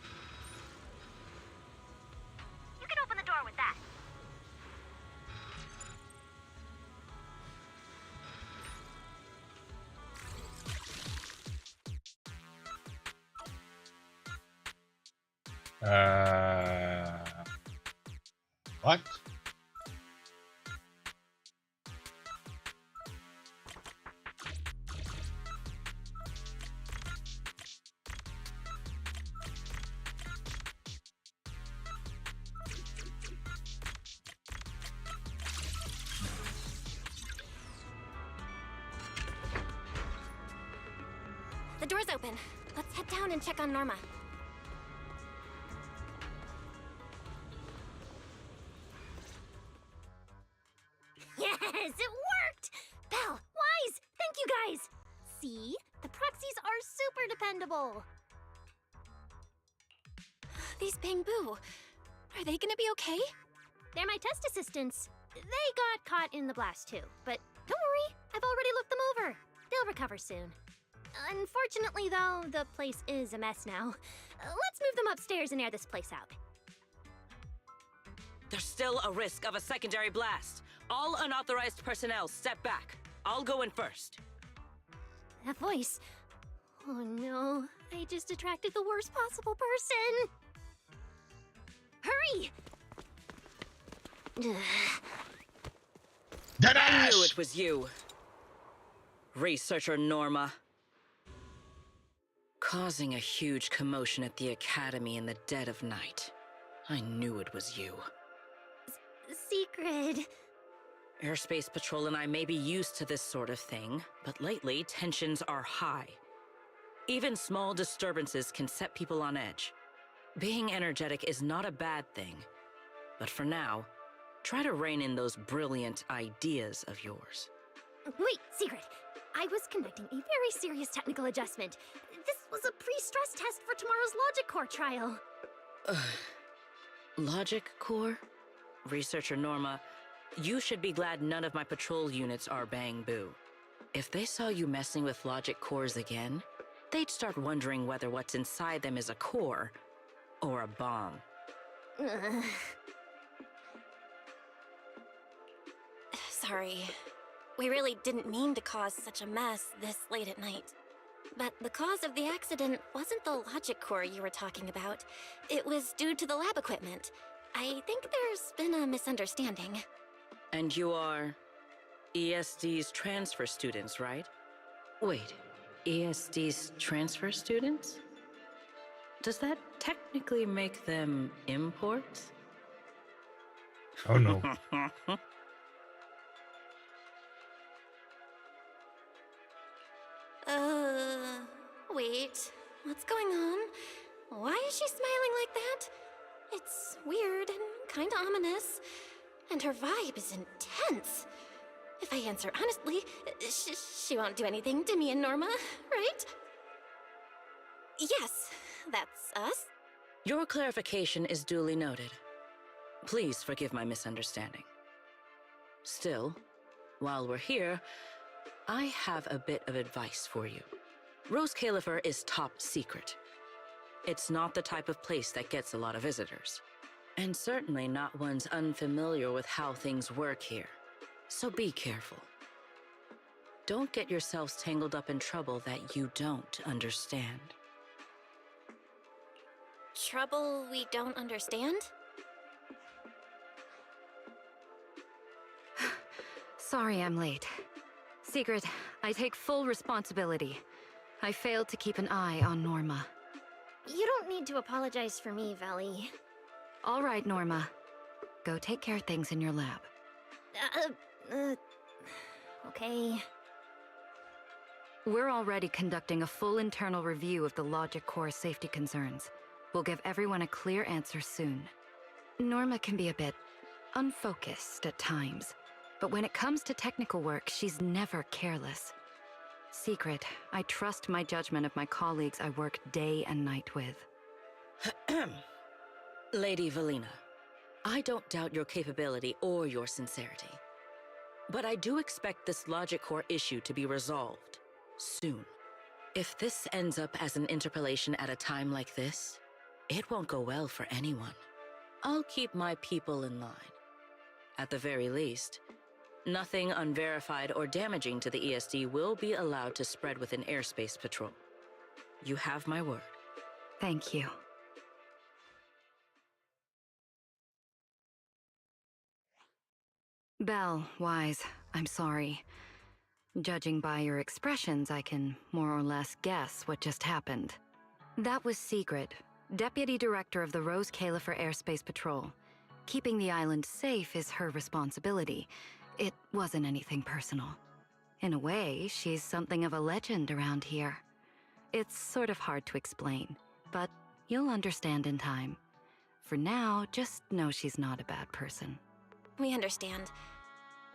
You can open the door with that. What? The door's open. Let's head down and check on Norma. Yes, it worked! Belle, Wise, thank you guys! See? The proxies are super dependable. These Bamboo, are they gonna be okay? They're my test assistants. They got caught in the blast too, but don't worry, I've already looked them over. They'll recover soon. Unfortunately, though, the place is a mess now. Let's move them upstairs and air this place out. There's still a risk of a secondary blast. All unauthorized personnel, step back. I'll go in first. That voice. Oh no, I just attracted the worst possible person. Hurry! I knew it was you. Researcher Norma. Causing a huge commotion at the Academy in the dead of night. I knew it was you. Secret. Airspace Patrol and I may be used to this sort of thing, but lately tensions are high. Even small disturbances can set people on edge. Being energetic is not a bad thing, but for now, try to rein in those brilliant ideas of yours. Wait, Secret. I was conducting a very serious technical adjustment. This was a pre-stress test for tomorrow's Logic Core trial. Logic Core? Researcher Norma, you should be glad none of my patrol units are Bamboo. If they saw you messing with Logic Cores again, they'd start wondering whether what's inside them is a core or a bomb. Sorry. We really didn't mean to cause such a mess this late at night. But the cause of the accident wasn't the logic core you were talking about. It was due to the lab equipment. I think there's been a misunderstanding. And you are ESD's transfer students, right? Wait, ESD's transfer students? Does that technically make them imports? Oh no. Wait. What's going on? Why is she smiling like that? It's weird and kinda ominous. And her vibe is intense. If I answer honestly, she won't do anything to me and Norma, right? Yes, that's us. Your clarification is duly noted. Please forgive my misunderstanding. Still, while we're here, I have a bit of advice for you. Rose Califer is top secret. It's not the type of place that gets a lot of visitors. And certainly not ones unfamiliar with how things work here. So be careful. Don't get yourselves tangled up in trouble that you don't understand. Trouble we don't understand? Sorry I'm late. Secret, I take full responsibility. I failed to keep an eye on Norma. You don't need to apologize for me, Valley. All right, Norma. Go take care of things in your lab. Okay. We're already conducting a full internal review of the Logic Core safety concerns. We'll give everyone a clear answer soon. Norma can be a bit unfocused at times, but when it comes to technical work, she's never careless. Secret, I trust my judgment of my colleagues I work day and night with. Lady Valina, I don't doubt your capability or your sincerity. But I do expect this logic core issue to be resolved soon. If this ends up as an interpolation at a time like this, it won't go well for anyone. I'll keep my people in line. At the very least, nothing unverified or damaging to the ESD will be allowed to spread within airspace patrol. You have my word. Thank you. Belle, Wise, I'm sorry. Judging by your expressions, I can more or less guess what just happened. That was Secret, Deputy Director of the Rose Califer Airspace Patrol. Keeping the island safe is her responsibility. It wasn't anything personal. In a way, she's something of a legend around here. It's sort of hard to explain, but you'll understand in time. For now, just know she's not a bad person. We understand.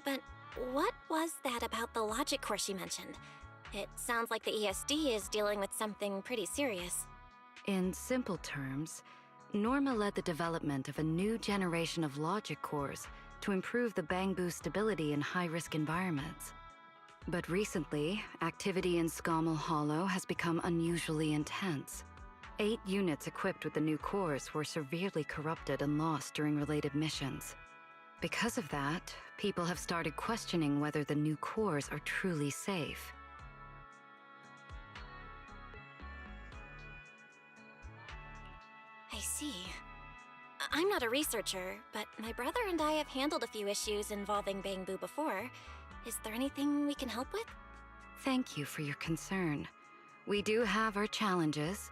But what was that about the logic core she mentioned? It sounds like the ESD is dealing with something pretty serious. In simple terms, Norma led the development of a new generation of logic cores to improve the Bangbu stability in high-risk environments. But recently, activity in Scommel Hollow has become unusually intense. 8 units equipped with the new cores were severely corrupted and lost during related missions. Because of that, people have started questioning whether the new cores are truly safe. I see. I'm not a researcher, but my brother and I have handled a few issues involving Bangbu before. Is there anything we can help with? Thank you for your concern. We do have our challenges,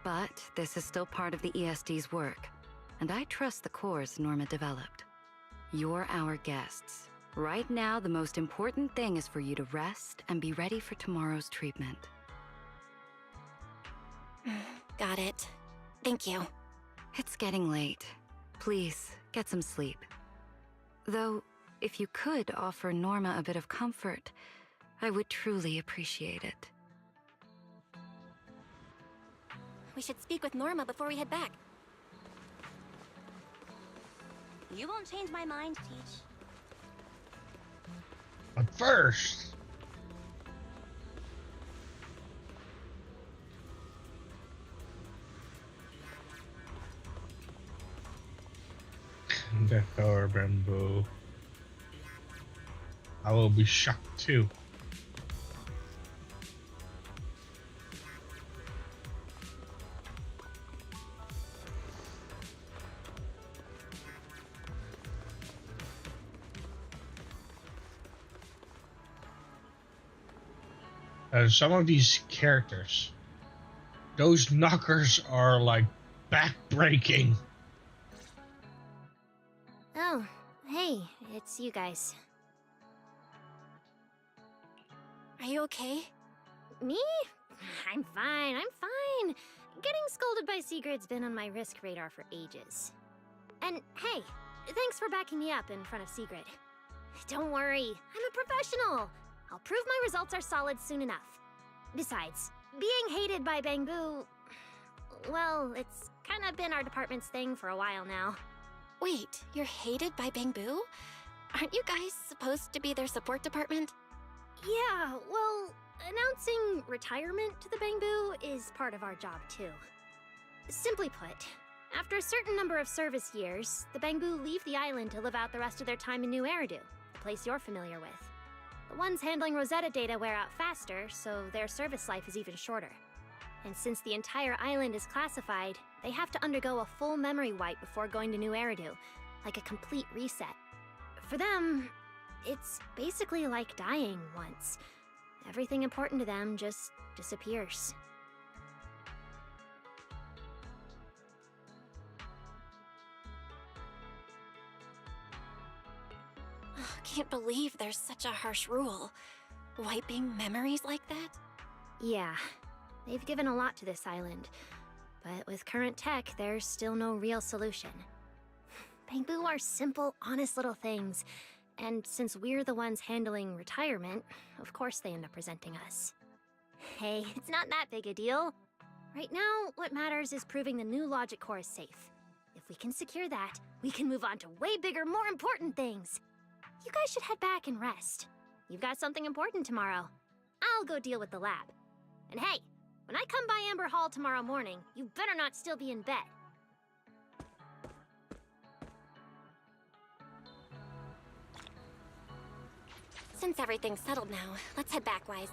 but this is still part of the ESD's work, and I trust the cores Norma developed. You're our guests. Right now, the most important thing is for you to rest and be ready for tomorrow's treatment. Got it. Thank you. It's getting late. Please, get some sleep. Though, if you could offer Norma a bit of comfort, I would truly appreciate it. We should speak with Norma before we head back. You won't change my mind, Teach. But first... Death or Bamboo. I will be shocked too. Some of these characters, those knockers are like back-breaking. Oh, hey, it's you guys. Are you okay? Me? I'm fine, I'm fine. Getting scolded by Sigurd's been on my risk radar for ages. And hey, thanks for backing me up in front of Sigrid. Don't worry, I'm a professional. I'll prove my results are solid soon enough. Besides, being hated by Bangbu, well, it's kind of been our department's thing for a while now. Wait, you're hated by Bangbu? Aren't you guys supposed to be their support department? Yeah, well, announcing retirement to the Bangbu is part of our job too. Simply put, after a certain number of service years, the Bangbu leave the island to live out the rest of their time in New Eridu, a place you're familiar with. The ones handling Rosetta data wear out faster, so their service life is even shorter. And since the entire island is classified, they have to undergo a full memory wipe before going to New Eridu, like a complete reset. For them, it's basically like dying once. Everything important to them just disappears. Can't believe there's such a harsh rule. Wiping memories like that? Yeah, they've given a lot to this island. But with current tech, there's still no real solution. Bangbu are simple, honest little things. And since we're the ones handling retirement, of course they end up resenting us. Hey, it's not that big a deal. Right now, what matters is proving the new logic core is safe. If we can secure that, we can move on to way bigger, more important things. You guys should head back and rest. You've got something important tomorrow. I'll go deal with the lab. And hey, when I come by Amber Hall tomorrow morning, you better not still be in bed. Since everything's settled now, let's head back, Wise.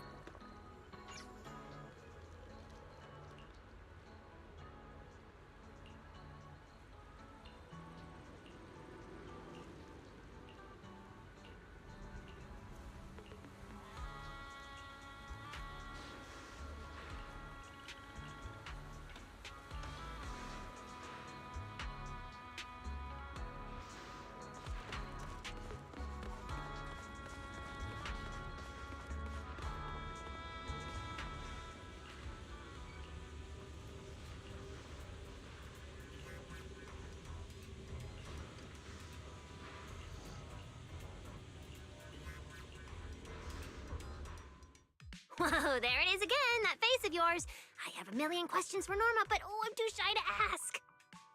Whoa, there it is again, that face of yours. I have a million questions for Norma, but I'm too shy to ask.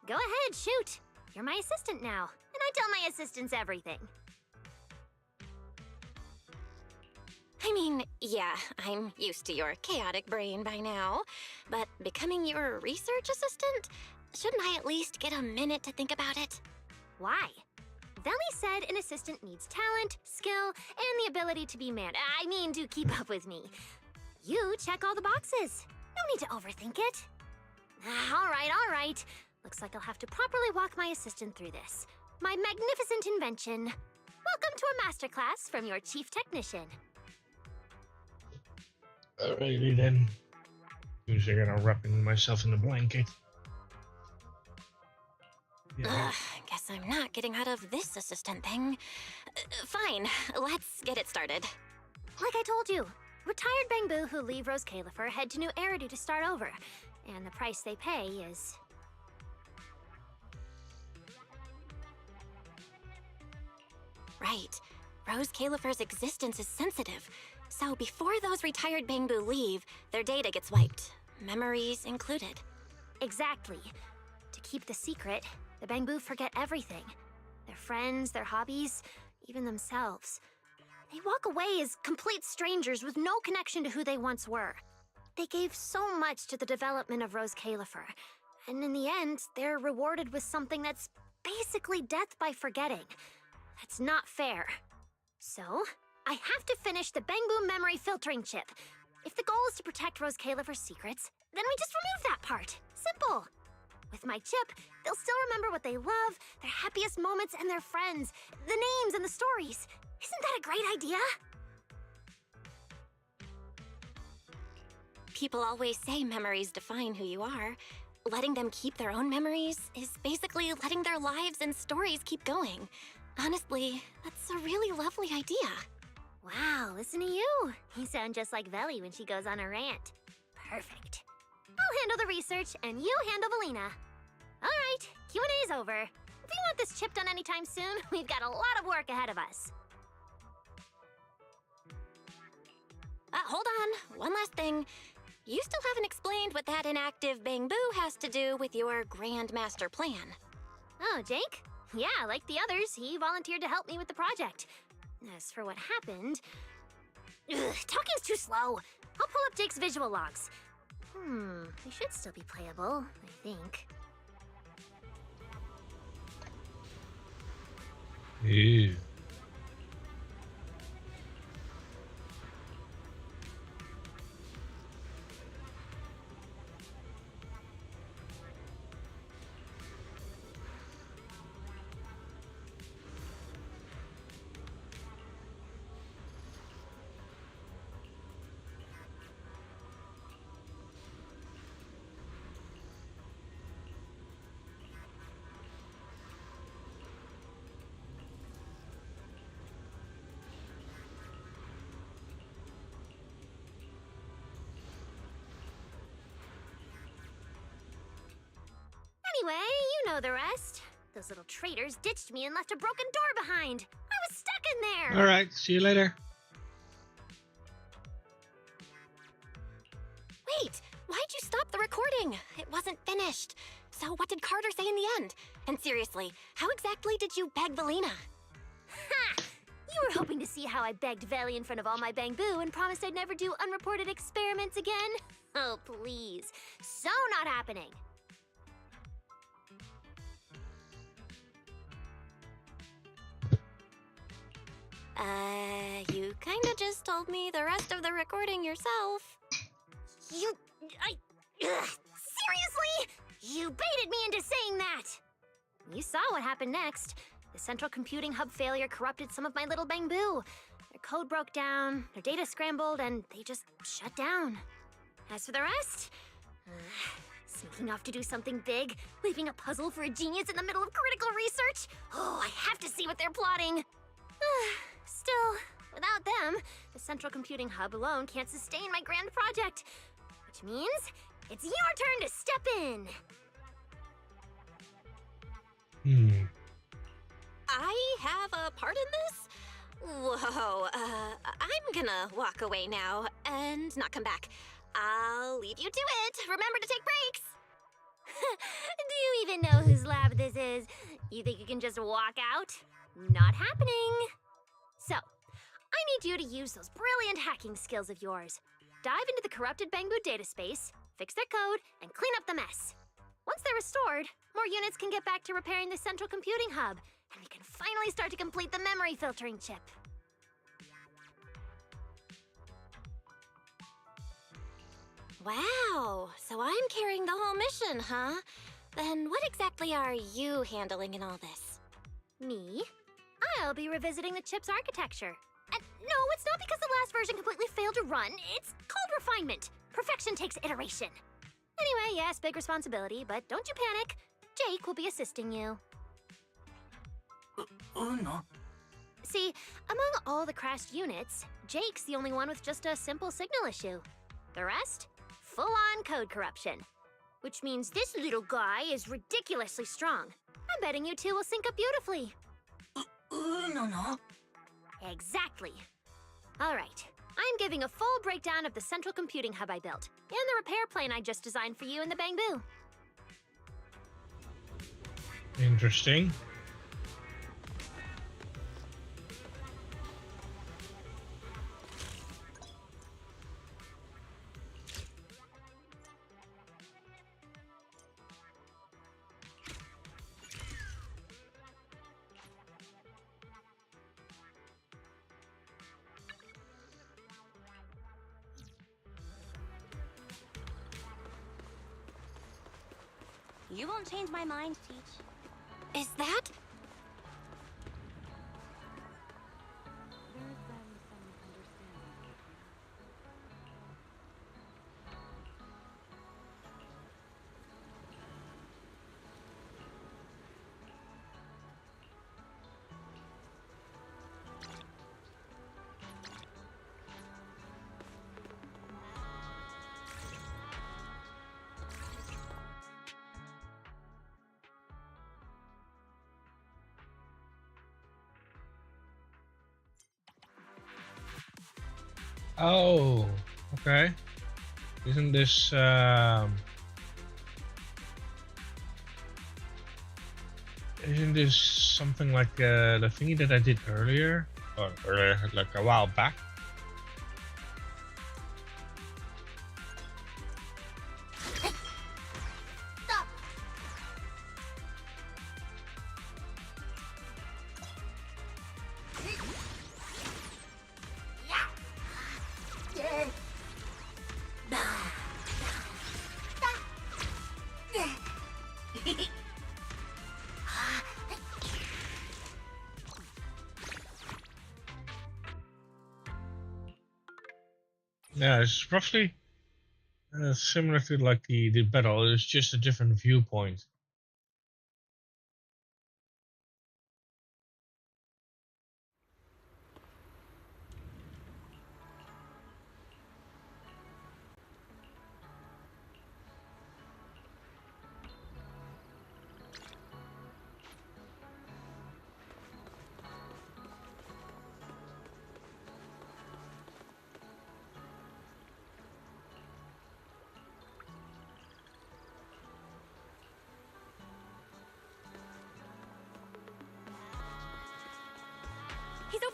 Go ahead, shoot. You're my assistant now, and I tell my assistants everything. I mean, yeah, I'm used to your chaotic brain by now, but becoming your research assistant? Shouldn't I at least get a minute to think about it? Why? Veli said an assistant needs talent, skill, and the ability to be to keep up with me. You check all the boxes. No need to overthink it. All right. Looks like I'll have to properly walk my assistant through this. My magnificent invention. Welcome to a masterclass from your chief technician. Alrighty then. Usually gonna wrap myself in the blanket. Yeah. Guess I'm not getting out of this assistant thing. Fine, let's get it started. Like I told you, retired Bangbu who leave Rose Califer head to New Eridu to start over, and the price they pay is... Right. Rose Califer's existence is sensitive, so before those retired Bangbu leave, their data gets wiped, memories included. Exactly. To keep the secret, the Bangbu forget everything. Their friends, their hobbies, even themselves. They walk away as complete strangers with no connection to who they once were. They gave so much to the development of Rose Califer, and in the end, they're rewarded with something that's basically death by forgetting. That's not fair. So, I have to finish the Bangbu memory filtering chip. If the goal is to protect Rose Califer's secrets, then we just remove that part. Simple. With my chip, they'll still remember what they love, their happiest moments, and their friends, the names and the stories. Isn't that a great idea? People always say memories define who you are. Letting them keep their own memories is basically letting their lives and stories keep going. Honestly, that's a really lovely idea. Wow, listen to you. You sound just like Veli when she goes on a rant. Perfect. I'll handle the research, and you handle Valina. All right, Q&A's over. If we want this chip done anytime soon, we've got a lot of work ahead of us. Hold on, one last thing. You still haven't explained what that inactive Bangbu has to do with your Grand Master plan. Oh, Jake? Yeah, like the others, he volunteered to help me with the project. As for what happened... talking's too slow. I'll pull up Jake's visual logs. They should still be playable, I think. Ew. Anyway, you know the rest. Those little traitors ditched me and left a broken door behind. I was stuck in there. All right, see you later. Wait, why'd you stop the recording? It wasn't finished. So what did Carter say in the end? And seriously, how exactly did you beg Valina? Ha! You were hoping to see how I begged Veli in front of all my bamboo and promised I'd never do unreported experiments again? Oh, please. So not happening. You kinda just told me the rest of the recording yourself. Seriously? You baited me into saying that! You saw what happened next. The central computing hub failure corrupted some of my little bamboo. Their code broke down, their data scrambled, and they just shut down. As for the rest, sneaking off to do something big, leaving a puzzle for a genius in the middle of critical research. Oh, I have to see what they're plotting. Still, without them, the central computing hub alone can't sustain my grand project. Which means it's your turn to step in. I have a part in this? Whoa, I'm gonna walk away now and not come back. I'll leave you to it. Remember to take breaks. Do you even know whose lab this is? You think you can just walk out? Not happening. So, I need you to use those brilliant hacking skills of yours. Dive into the corrupted Bangbu data space, fix their code, and clean up the mess. Once they're restored, more units can get back to repairing the central computing hub, and we can finally start to complete the memory filtering chip. Wow, so I'm carrying the whole mission, huh? Then what exactly are you handling in all this? Me? I'll be revisiting the chip's architecture. And no, it's not because the last version completely failed to run. It's called refinement. Perfection takes iteration. Anyway, yes, big responsibility, but don't you panic. Jake will be assisting you. No. See, among all the crashed units, Jake's the only one with just a simple signal issue. The rest? Full-on code corruption. Which means this little guy is ridiculously strong. I'm betting you two will sync up beautifully. No. Exactly. All right. I'm giving a full breakdown of the central computing hub I built, and the repair plane I just designed for you in the Bangbu. Interesting. You won't change my mind, Teach. Is that? Oh, okay. Isn't this something like the thingy that I did earlier, or like a while back? Yeah, it's roughly similar to like the battle. It's just a different viewpoint.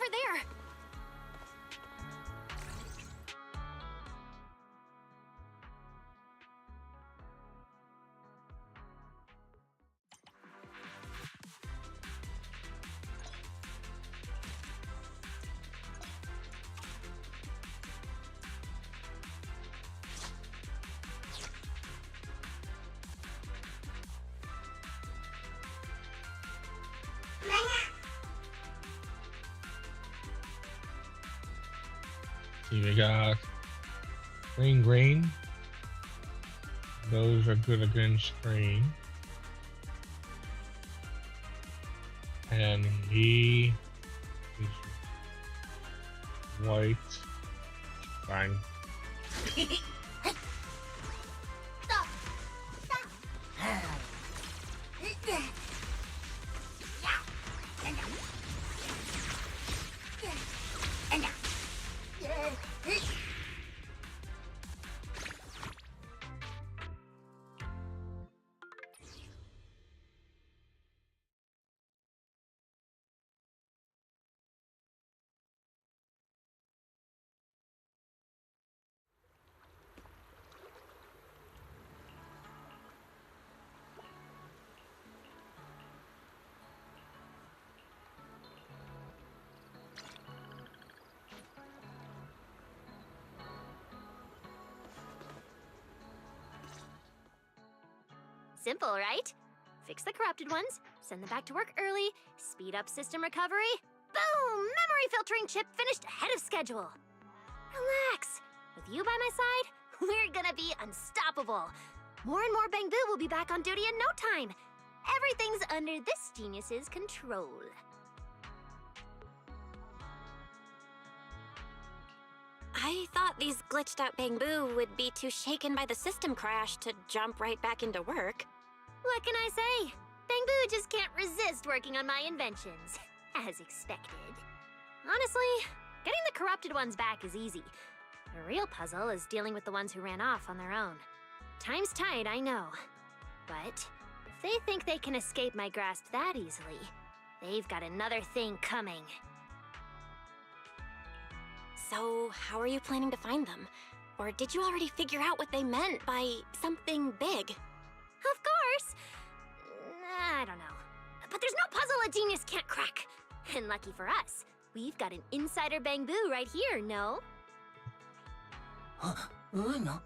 over there! See, we got green grain. Those are good against green. And he is white. Fine. Simple, right? Fix the corrupted ones, send them back to work early, speed up system recovery. Boom! Memory filtering chip finished ahead of schedule. Relax. With you by my side, we're gonna be unstoppable. More and more Bang Boo will be back on duty in no time. Everything's under this genius's control. I thought these glitched out Bang Boo would be too shaken by the system crash to jump right back into work. What can I say? Bang Boo just can't resist working on my inventions, as expected. Honestly, getting the corrupted ones back is easy. The real puzzle is dealing with the ones who ran off on their own. Time's tight, I know. But if they think they can escape my grasp that easily, they've got another thing coming. So, how are you planning to find them? Or did you already figure out what they meant by something big? Of course! I don't know. But there's no puzzle a genius can't crack. And lucky for us, we've got an insider Bang Boo right here, no? No.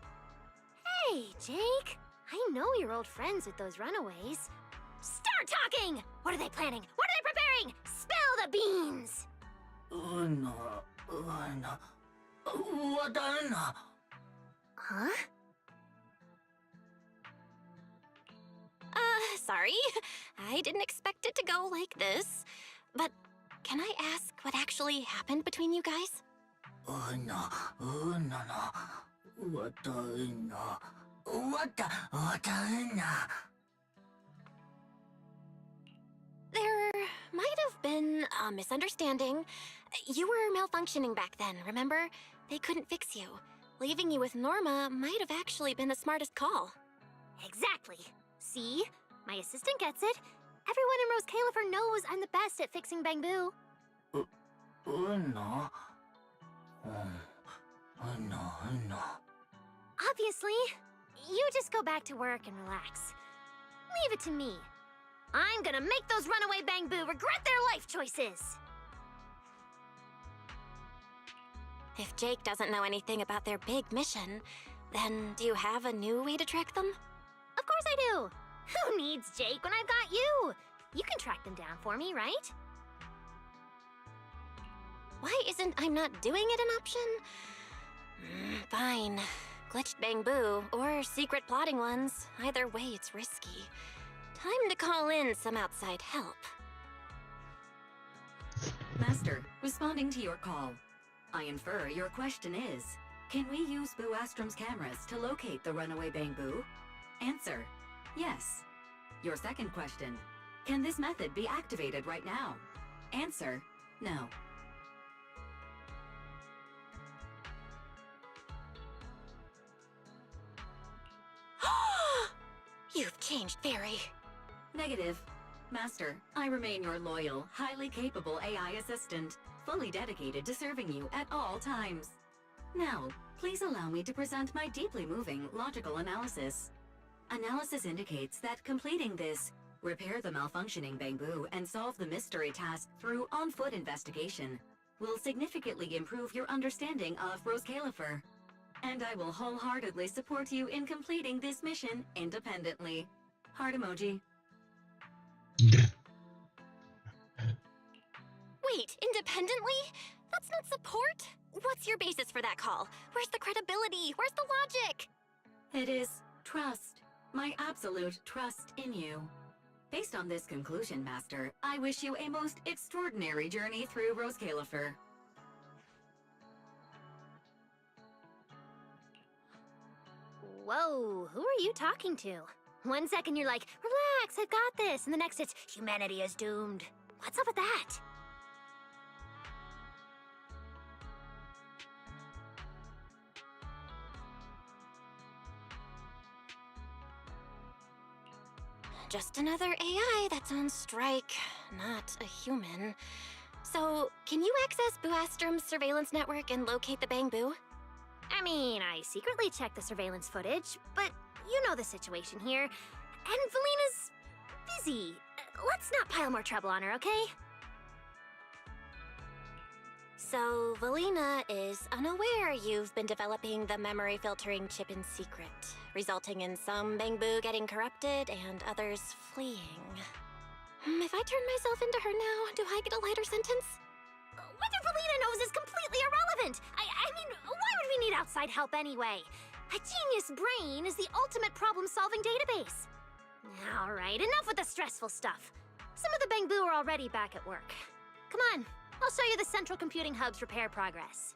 Hey, Jake. I know you're old friends with those runaways. Start talking! What are they planning? What are they preparing? Spill the beans! Huh? Sorry. I didn't expect it to go like this. But can I ask what actually happened between you guys? There might have been a misunderstanding. You were malfunctioning back then, remember? They couldn't fix you. Leaving you with Norma might have actually been the smartest call. Exactly. See? My assistant gets it. Everyone in Rose Califer knows I'm the best at fixing Bang Boo. Obviously. You just go back to work and relax. Leave it to me. I'm gonna make those runaway Bang Boo regret their life choices. If Jake doesn't know anything about their big mission, then do you have a new way to track them? Of course I do. Who needs Jake when I've got you? You can track them down for me, right? Why isn't I'm not doing it an option? Fine. Glitched Bang Boo, or secret plotting ones. Either way, it's risky. Time to call in some outside help. Master, responding to your call. I infer your question is, can we use Boo Astrum's cameras to locate the runaway Bang Boo? Answer, yes. Your second question, can this method be activated right now? Answer, no. You've changed, Fairy. Negative. Master, I remain your loyal, highly capable AI assistant. fully dedicated to serving you at all times. Now, please allow me to present my deeply moving logical analysis. Analysis indicates that completing this repair the malfunctioning bamboo and solve the mystery task through on-foot investigation will significantly improve your understanding of Rose Califer. And I will wholeheartedly support you in completing this mission independently. Heart emoji. Wait, independently? That's not support? What's your basis for that call? Where's the credibility? Where's the logic? It is trust. My absolute trust in you. Based on this conclusion, Master, I wish you a most extraordinary journey through Rose Califer. Whoa, who are you talking to? 1 second you're like, relax, I've got this, and the next it's, humanity is doomed. What's up with that? Just another AI that's on strike, not a human. So, can you access Buastrom's surveillance network and locate the Bangbu? I mean, I secretly checked the surveillance footage, but you know the situation here. And Valina's busy. Let's not pile more trouble on her, okay? So, Valina is unaware you've been developing the memory filtering chip in secret, resulting in some Bangbu getting corrupted and others fleeing. If I turn myself into her now, do I get a lighter sentence? Whether Valina knows is completely irrelevant. I mean, why would we need outside help anyway? A genius brain is the ultimate problem-solving database. All right, enough with the stressful stuff. Some of the Bangbu are already back at work. Come on, I'll show you the Central Computing Hub's repair progress.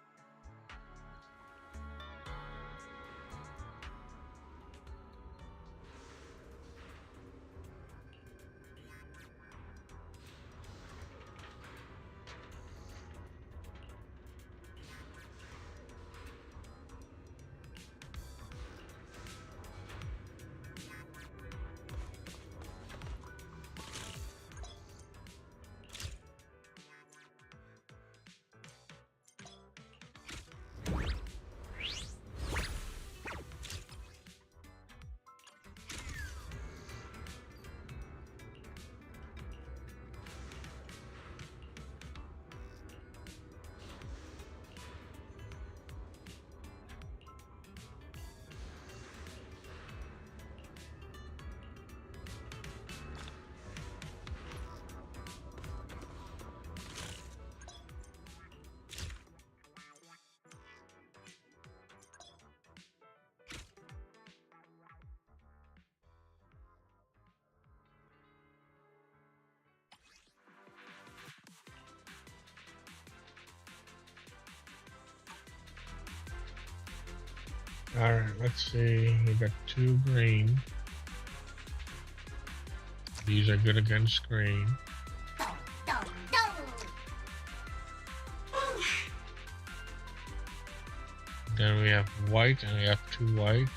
Alright, let's see. We got 2 green. These are good against green. Then we have white, and we have 2 white.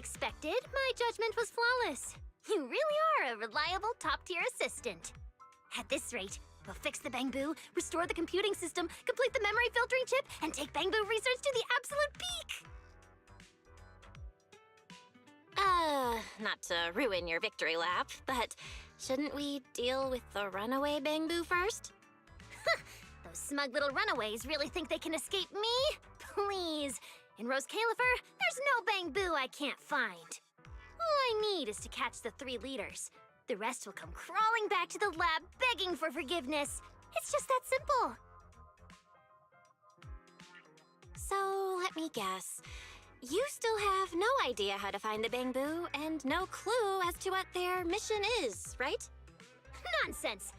expected, my judgment was flawless. You really are a reliable top-tier assistant. At this rate, we'll fix the Bangbu, restore the computing system, complete the memory filtering chip, and take Bangbu research to the absolute peak! Not to ruin your victory lap, but shouldn't we deal with the runaway Bangbu first? Those smug little runaways really think they can escape me? Please. In Rose Califer, there's no Bangbu I can't find. All I need is to catch the 3 leaders. The rest will come crawling back to the lab begging for forgiveness. It's just that simple. So, let me guess. You still have no idea how to find the Bangbu and no clue as to what their mission is, right? Nonsense!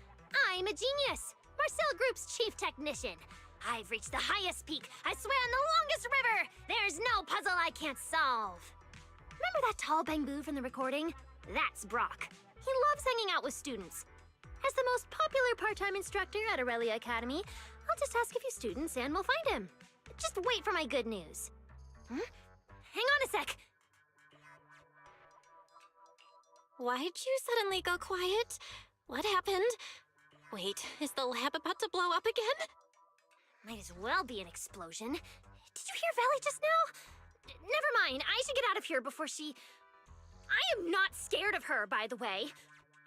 I'm a genius! Marcel Group's chief technician. I've reached the highest peak. I swam the longest river. There's no puzzle I can't solve. Remember that tall Bangbu from the recording? That's Brock. He loves hanging out with students. As the most popular part-time instructor at Aurelia Academy, I'll just ask a few students and we'll find him. Just wait for my good news. Hang on a sec. Why'd you suddenly go quiet? What happened? Wait, is the lab about to blow up again? Might as well be an explosion. Did you hear Valley just now? Never mind, I should get out of here before she... I am not scared of her, by the way.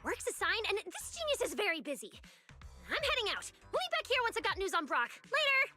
Work's assigned, and this genius is very busy. I'm heading out. We'll be back here once I've got news on Brock. Later!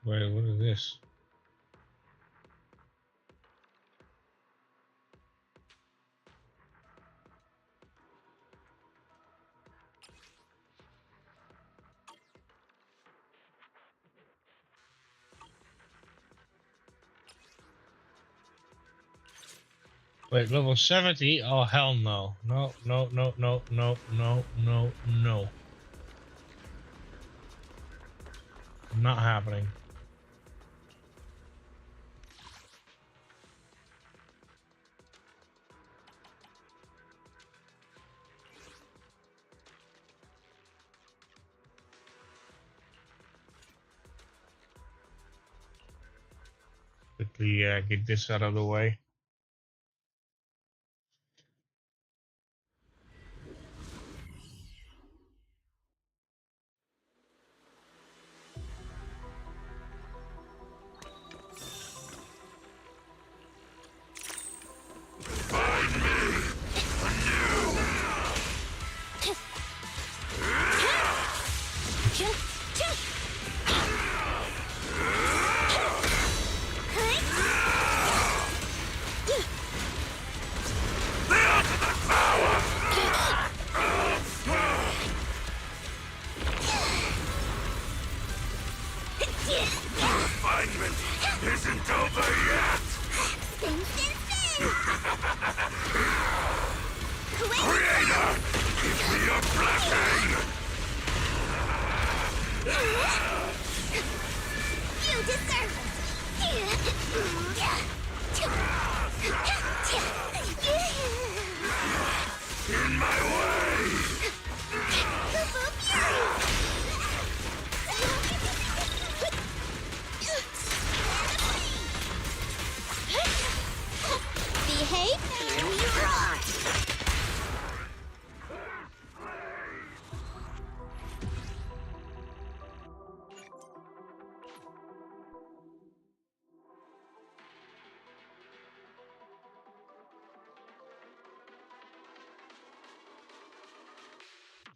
Wait, what is this? Wait, level 70? Oh, hell no. No, no, no, no, no, no, no, no. Not happening. Quickly get this out of the way.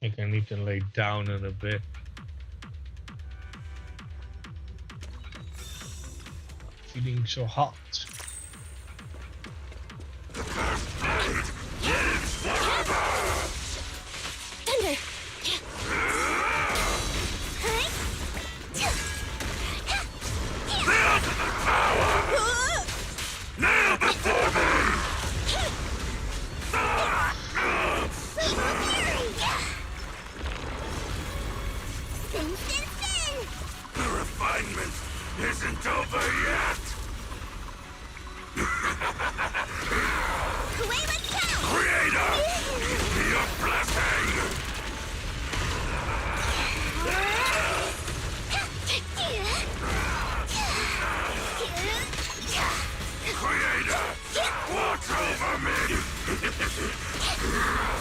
I think I need to lay down in a bit. Feeling so hot. Thunder! Kneel before me! Spin, spin, spin! The refinement isn't over yet! Away, let's go! Creator! Your blessing! Creator! Watch over me!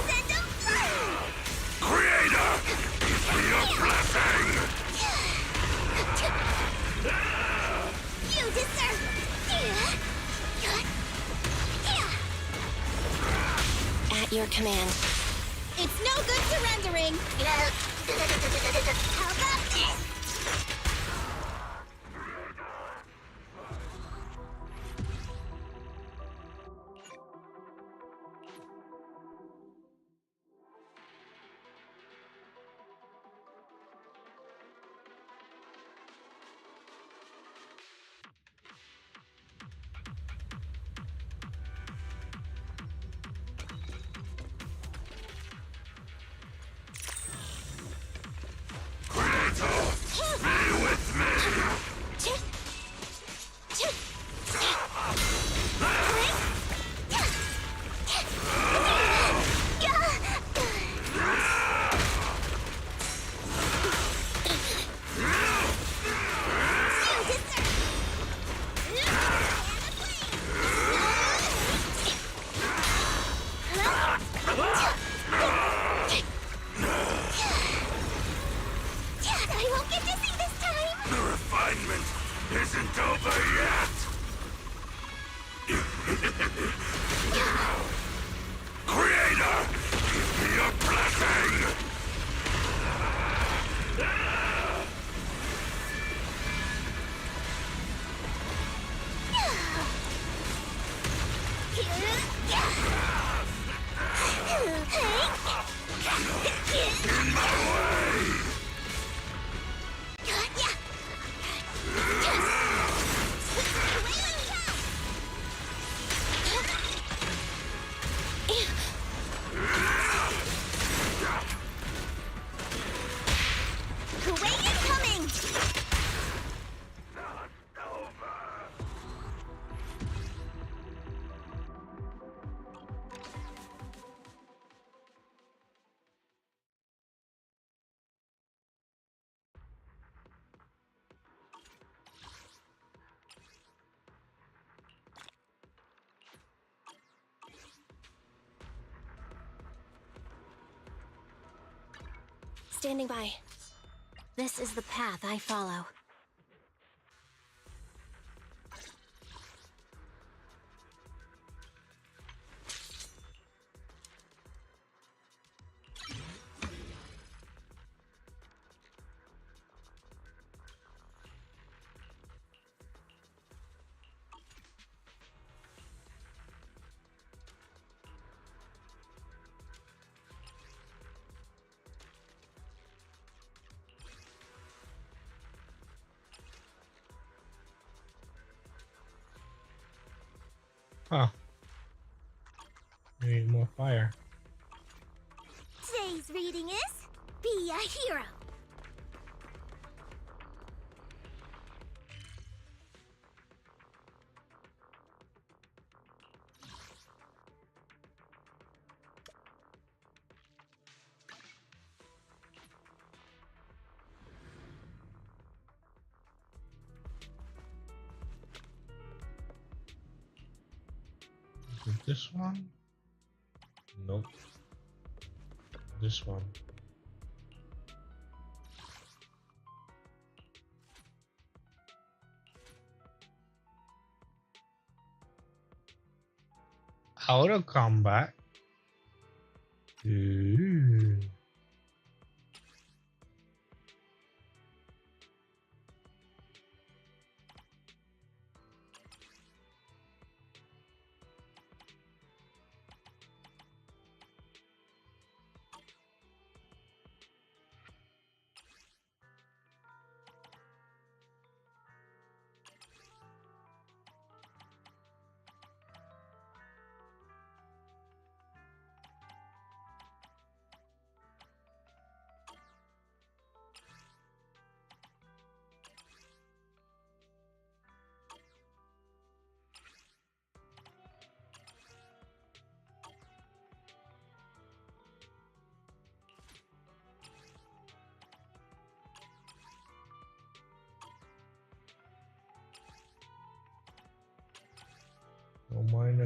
Send them through! Creator! Your blessing! You deserve At your command. It's no good surrendering! How about this? Be with me! I won't get to see this time! The refinement isn't over yet! Creator! Your blessing! In my way! Kuwait is coming! Standing by. This is the path I follow. Huh. I need more fire. Today's reading is Be a Hero. Is it this one? Nope. This one. Auto combat. Ooh.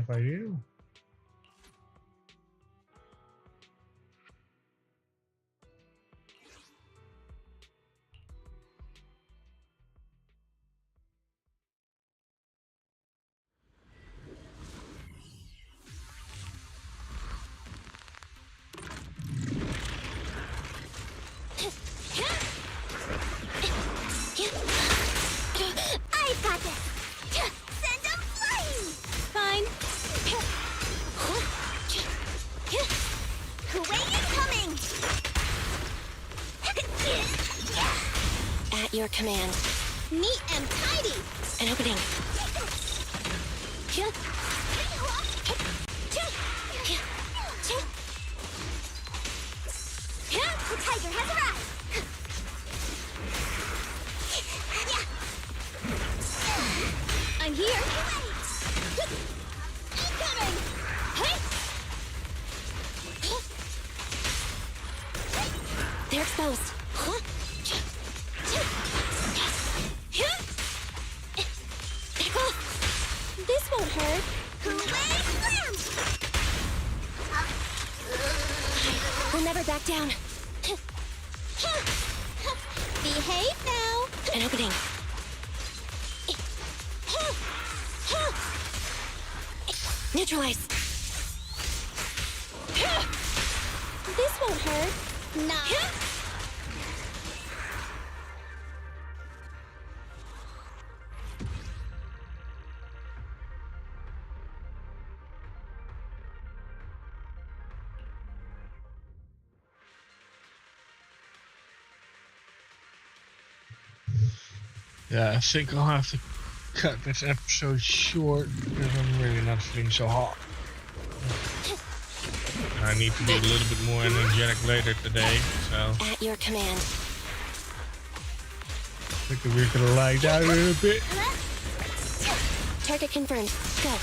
if I do. I've got this! Send them flying! Fine. Kuwait incoming! At your command. Neat and tidy! An opening. The tiger has arrived! I'm here! Incoming! They're exposed. This won't hurt. Kuwait slam! We'll never back down. Behave now! An opening. Neutralize. This won't hurt. Nah. Yeah, I think I'll have to cut this episode short because I'm really not feeling so hot. I need to be a little bit more energetic later today, so At your command. I think we're gonna lie down in a bit. Target confirmed. Go.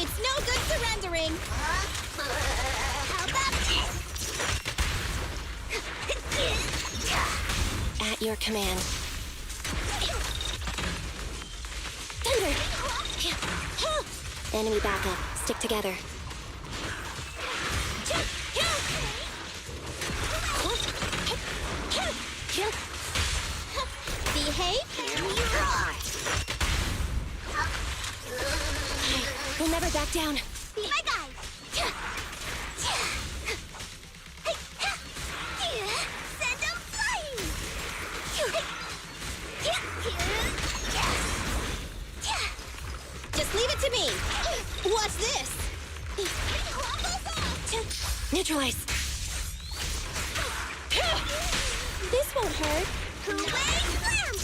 It's no good surrendering. How about this? At your command. Thunder! Enemy backup. Stick together. Behave. We'll never back down. My guy. Send them flying. Just leave it to me. Watch this. Neutralize. This won't hurt. Kuwait slam!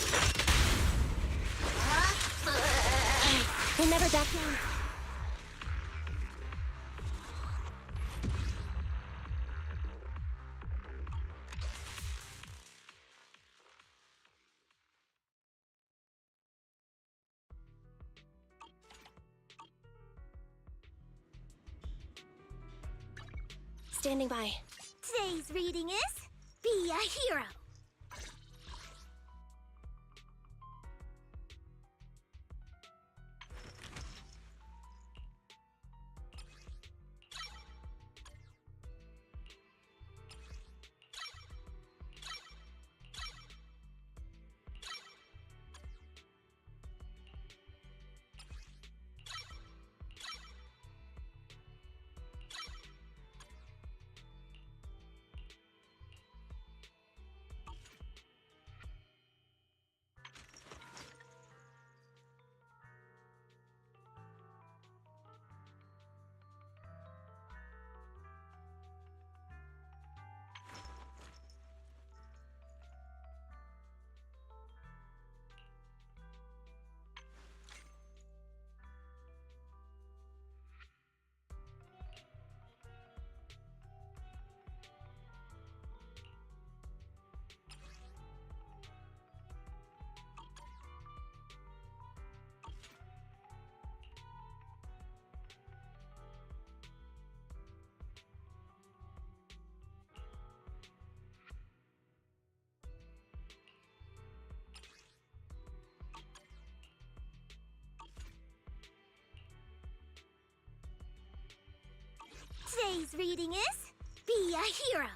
We'll never back down. Standing by. Today's reading is Be a Hero. Today's reading is Be a Hero.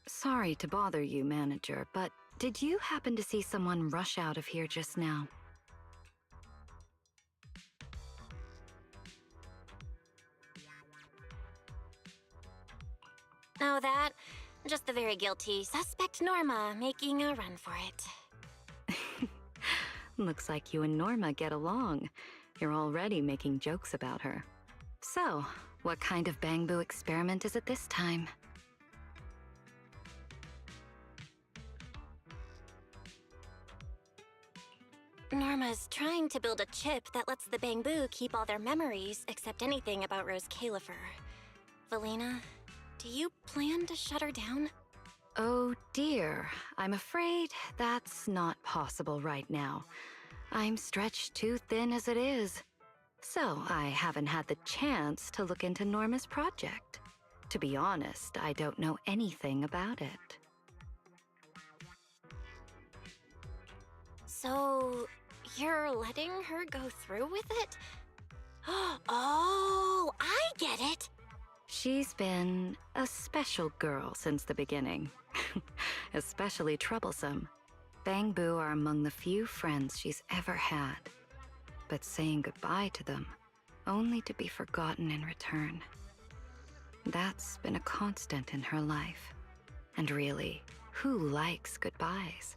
Sorry to bother you, Manager, but did you happen to see someone rush out of here just now? Oh, that? Just the very guilty suspect Norma making a run for it. Looks like you and Norma get along. You're already making jokes about her. So, what kind of Bang Boo experiment is it this time? Norma's trying to build a chip that lets the Bang Boo keep all their memories except anything about Rose Califer. Valina, do you plan to shut her down? Oh dear, I'm afraid that's not possible right now. I'm stretched too thin as it is. So I haven't had the chance to look into Norma's project. To be honest, I don't know anything about it. So, you're letting her go through with it? Oh, I get it! She's been a special girl since the beginning. Especially troublesome. Bang Boo are among the few friends she's ever had. But saying goodbye to them, only to be forgotten in return. That's been a constant in her life. And really, who likes goodbyes?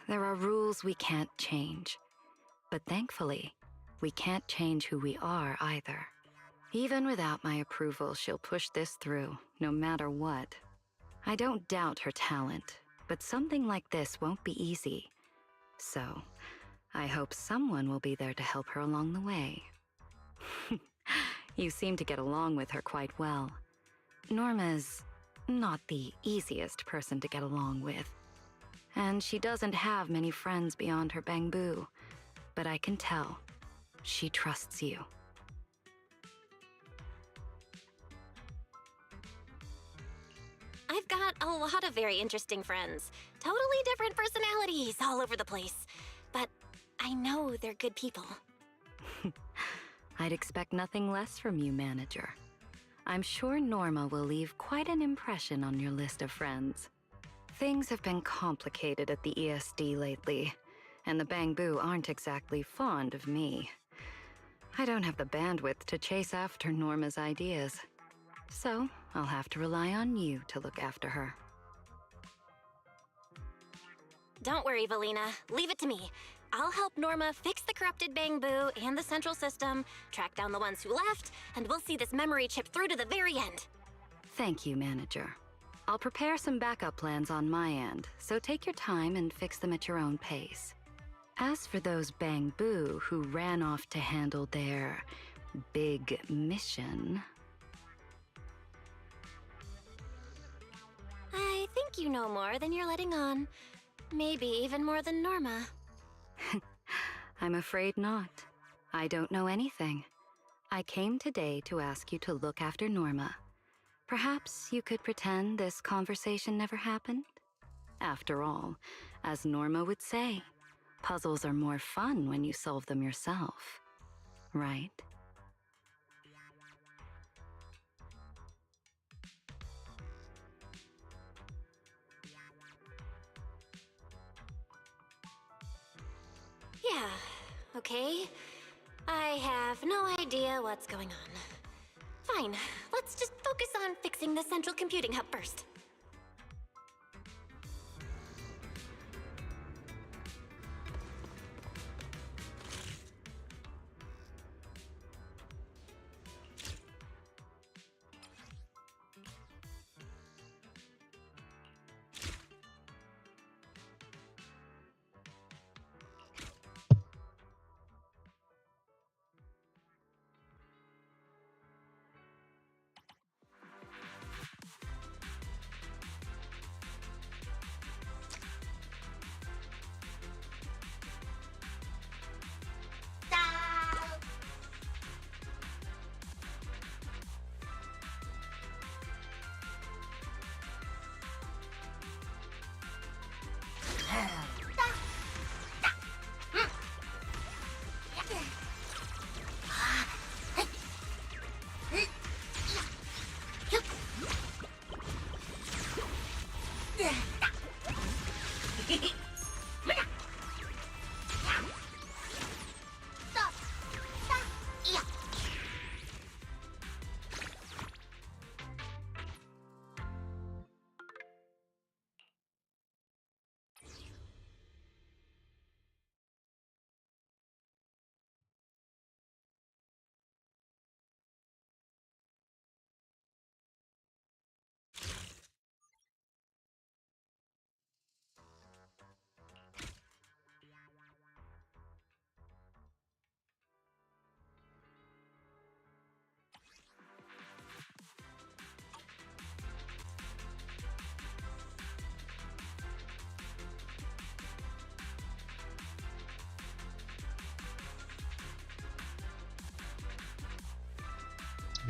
There are rules we can't change. But thankfully, we can't change who we are either. Even without my approval, she'll push this through, no matter what. I don't doubt her talent, but something like this won't be easy. So, I hope someone will be there to help her along the way. You seem to get along with her quite well. Norma's not the easiest person to get along with. And she doesn't have many friends beyond her Bang Boo. But I can tell, she trusts you. I've got a lot of very interesting friends. Totally different personalities all over the place. But I know they're good people. I'd expect nothing less from you, Manager. I'm sure Norma will leave quite an impression on your list of friends. Things have been complicated at the ESD lately, and the Bang Boo aren't exactly fond of me. I don't have the bandwidth to chase after Norma's ideas. So, I'll have to rely on you to look after her. Don't worry, Valina. Leave it to me. I'll help Norma fix the corrupted Bang Boo and the central system, track down the ones who left, and we'll see this memory chip through to the very end. Thank you, Manager. I'll prepare some backup plans on my end, so take your time and fix them at your own pace. As for those Bang Boo who ran off to handle their big mission... I think you know more than you're letting on. Maybe even more than Norma. I'm afraid not. I don't know anything. I came today to ask you to look after Norma. Perhaps you could pretend this conversation never happened? After all, as Norma would say, puzzles are more fun when you solve them yourself. Right? Yeah, okay. I have no idea what's going on. Fine, let's just focus on fixing the central computing hub first.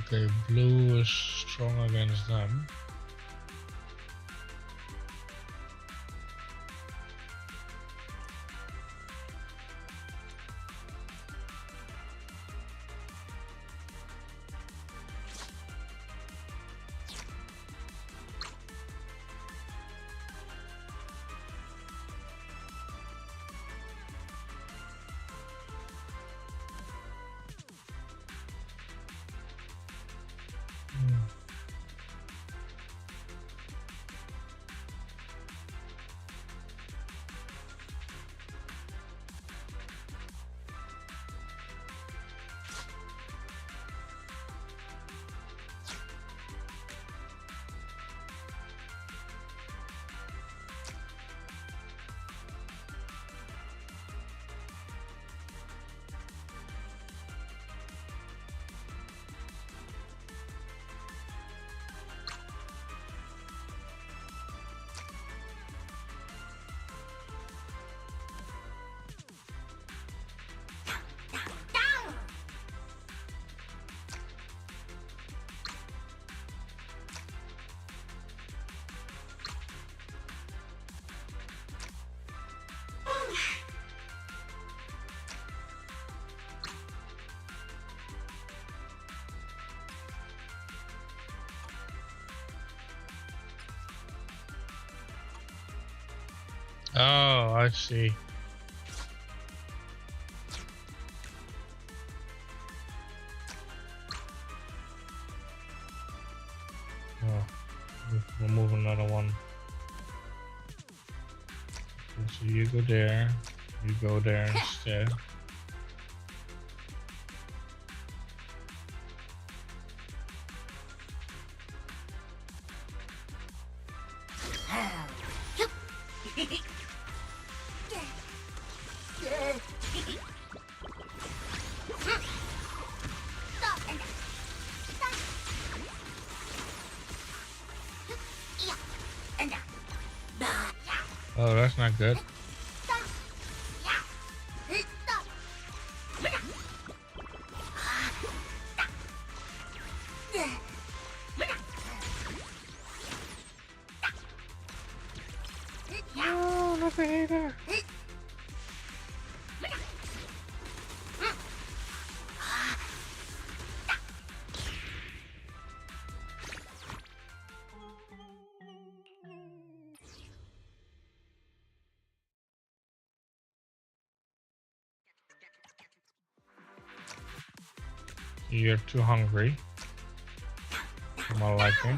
Okay, blue is strong against them. Oh, I see. Oh, remove another one. Okay, so you go there, you go there instead. Oh, that's not good. Oh, not the hater. You're too hungry for my liking.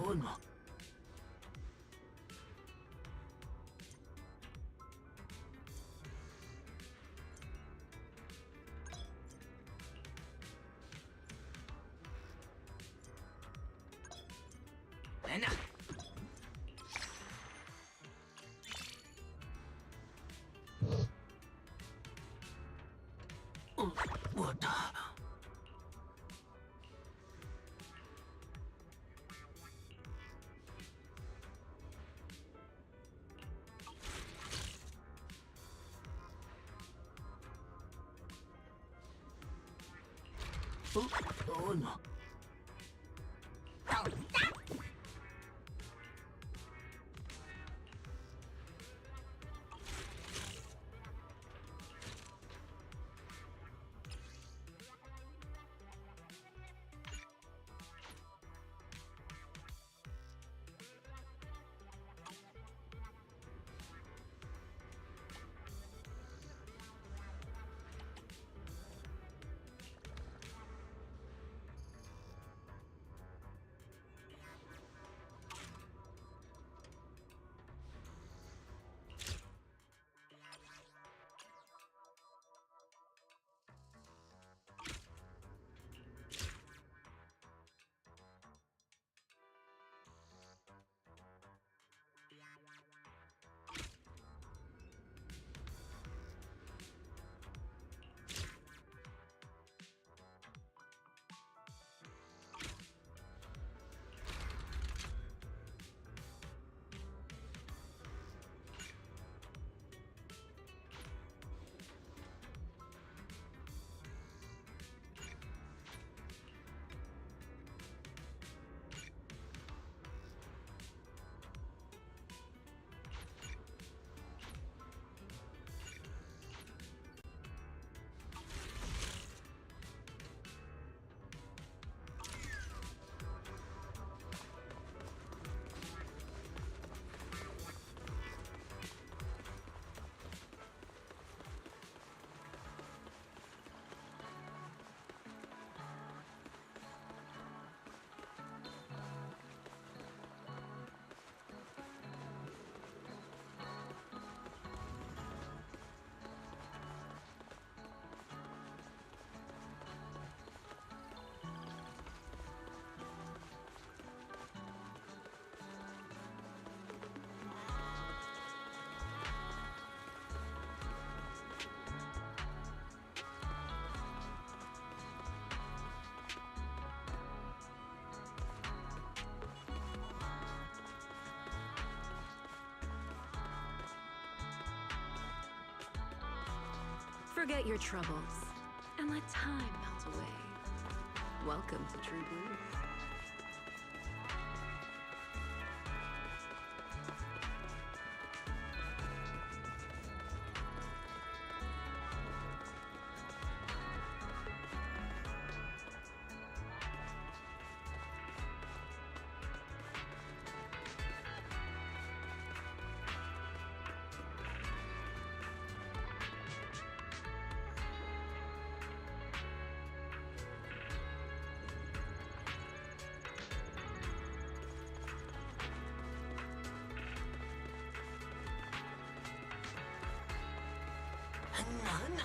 Oh no. What the? Oh no. Forget your troubles and let time melt away. Welcome to True Blue. None?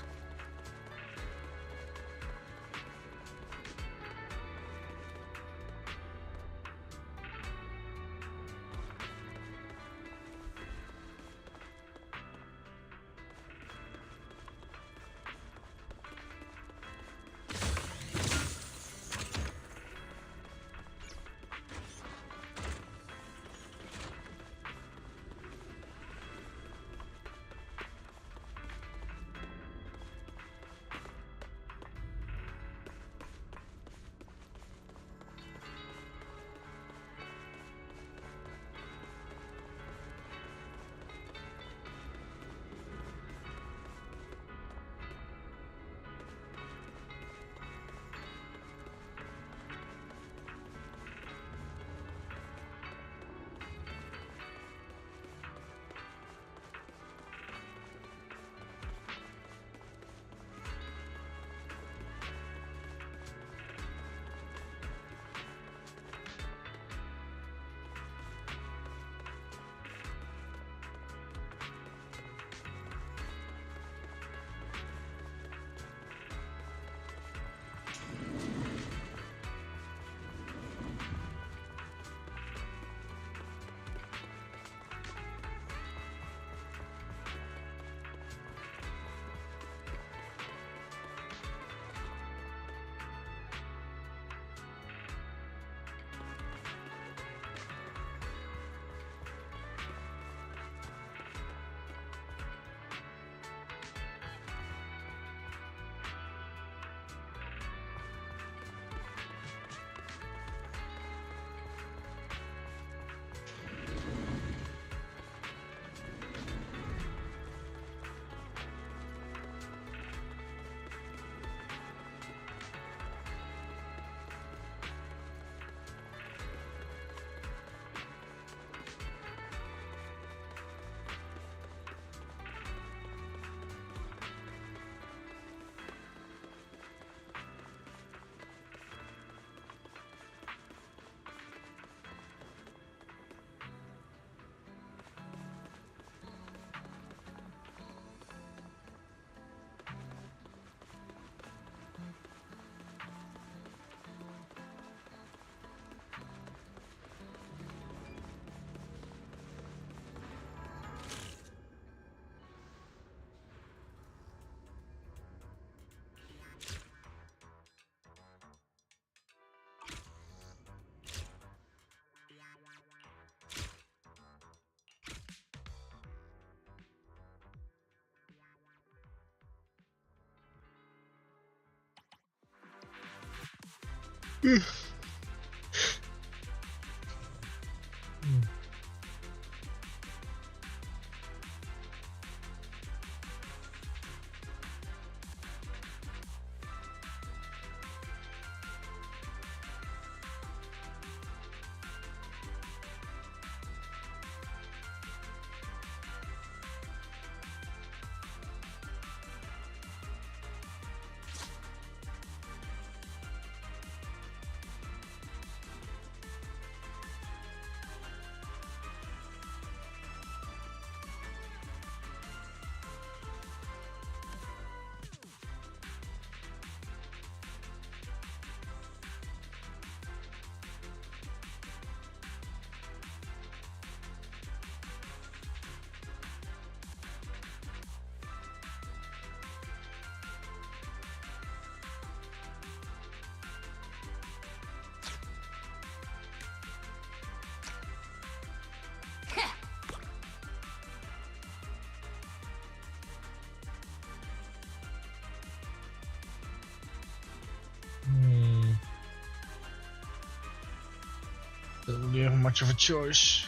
Don't really have much of a choice.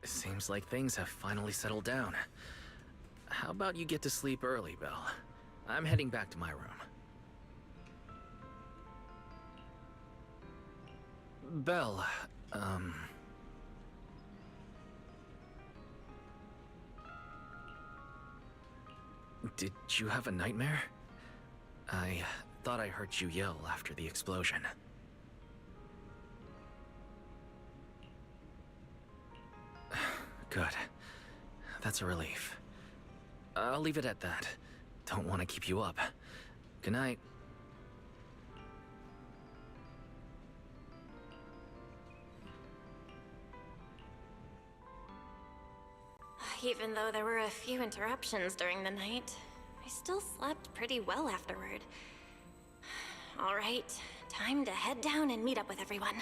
Seems like things have finally settled down. How about you get to sleep early, Belle? I'm heading back to my room. Belle, did you have a nightmare? I thought I heard you yell after the explosion. Good. That's a relief. I'll leave it at that. Don't want to keep you up. Good night. Even though there were a few interruptions during the night, I still slept pretty well afterward. All right, time to head down and meet up with everyone.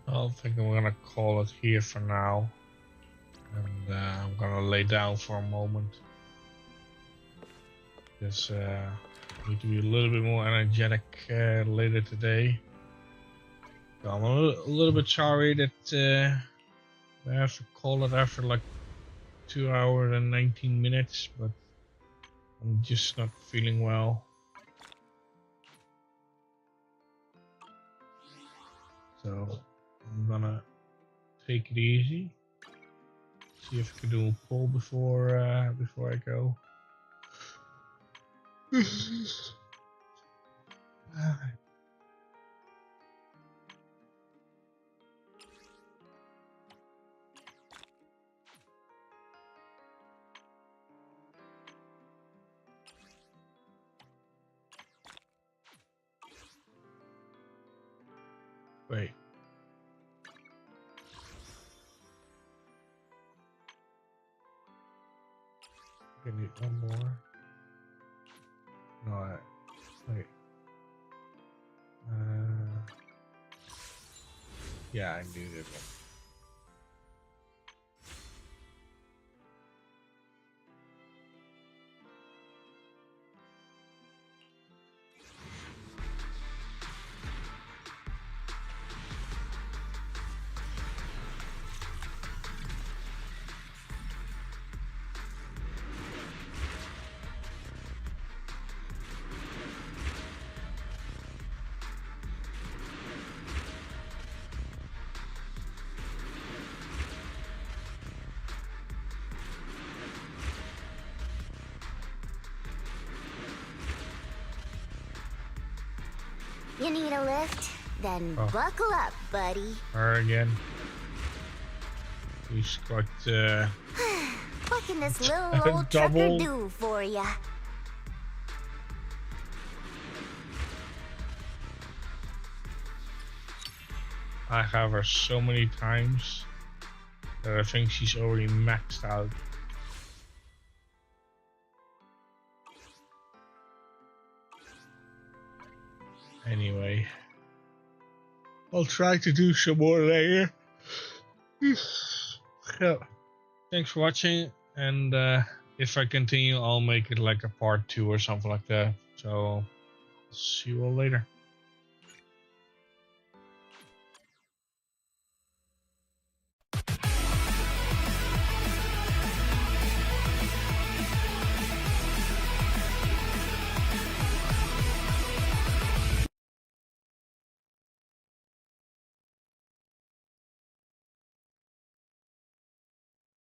I think I'm gonna call it here for now. And I'm gonna lay down for a moment. Because I need to be a little bit more energetic later today. So I'm a little bit sorry that I have to call it after like 2 hours and 19 minutes, but I'm just not feeling well. So I'm gonna take it easy. See if I can do a pull before I go. Wait. I need one more. No, wait. Yeah, I needed one. You need a lift? Then buckle up, buddy. Her again. He's got What can this little old trucker do for ya? I have her so many times that I think she's already maxed out. Anyway, I'll try to do some more later. So, thanks for watching, and if I continue, I'll make it like a part 2 or something like that. So, see you all later.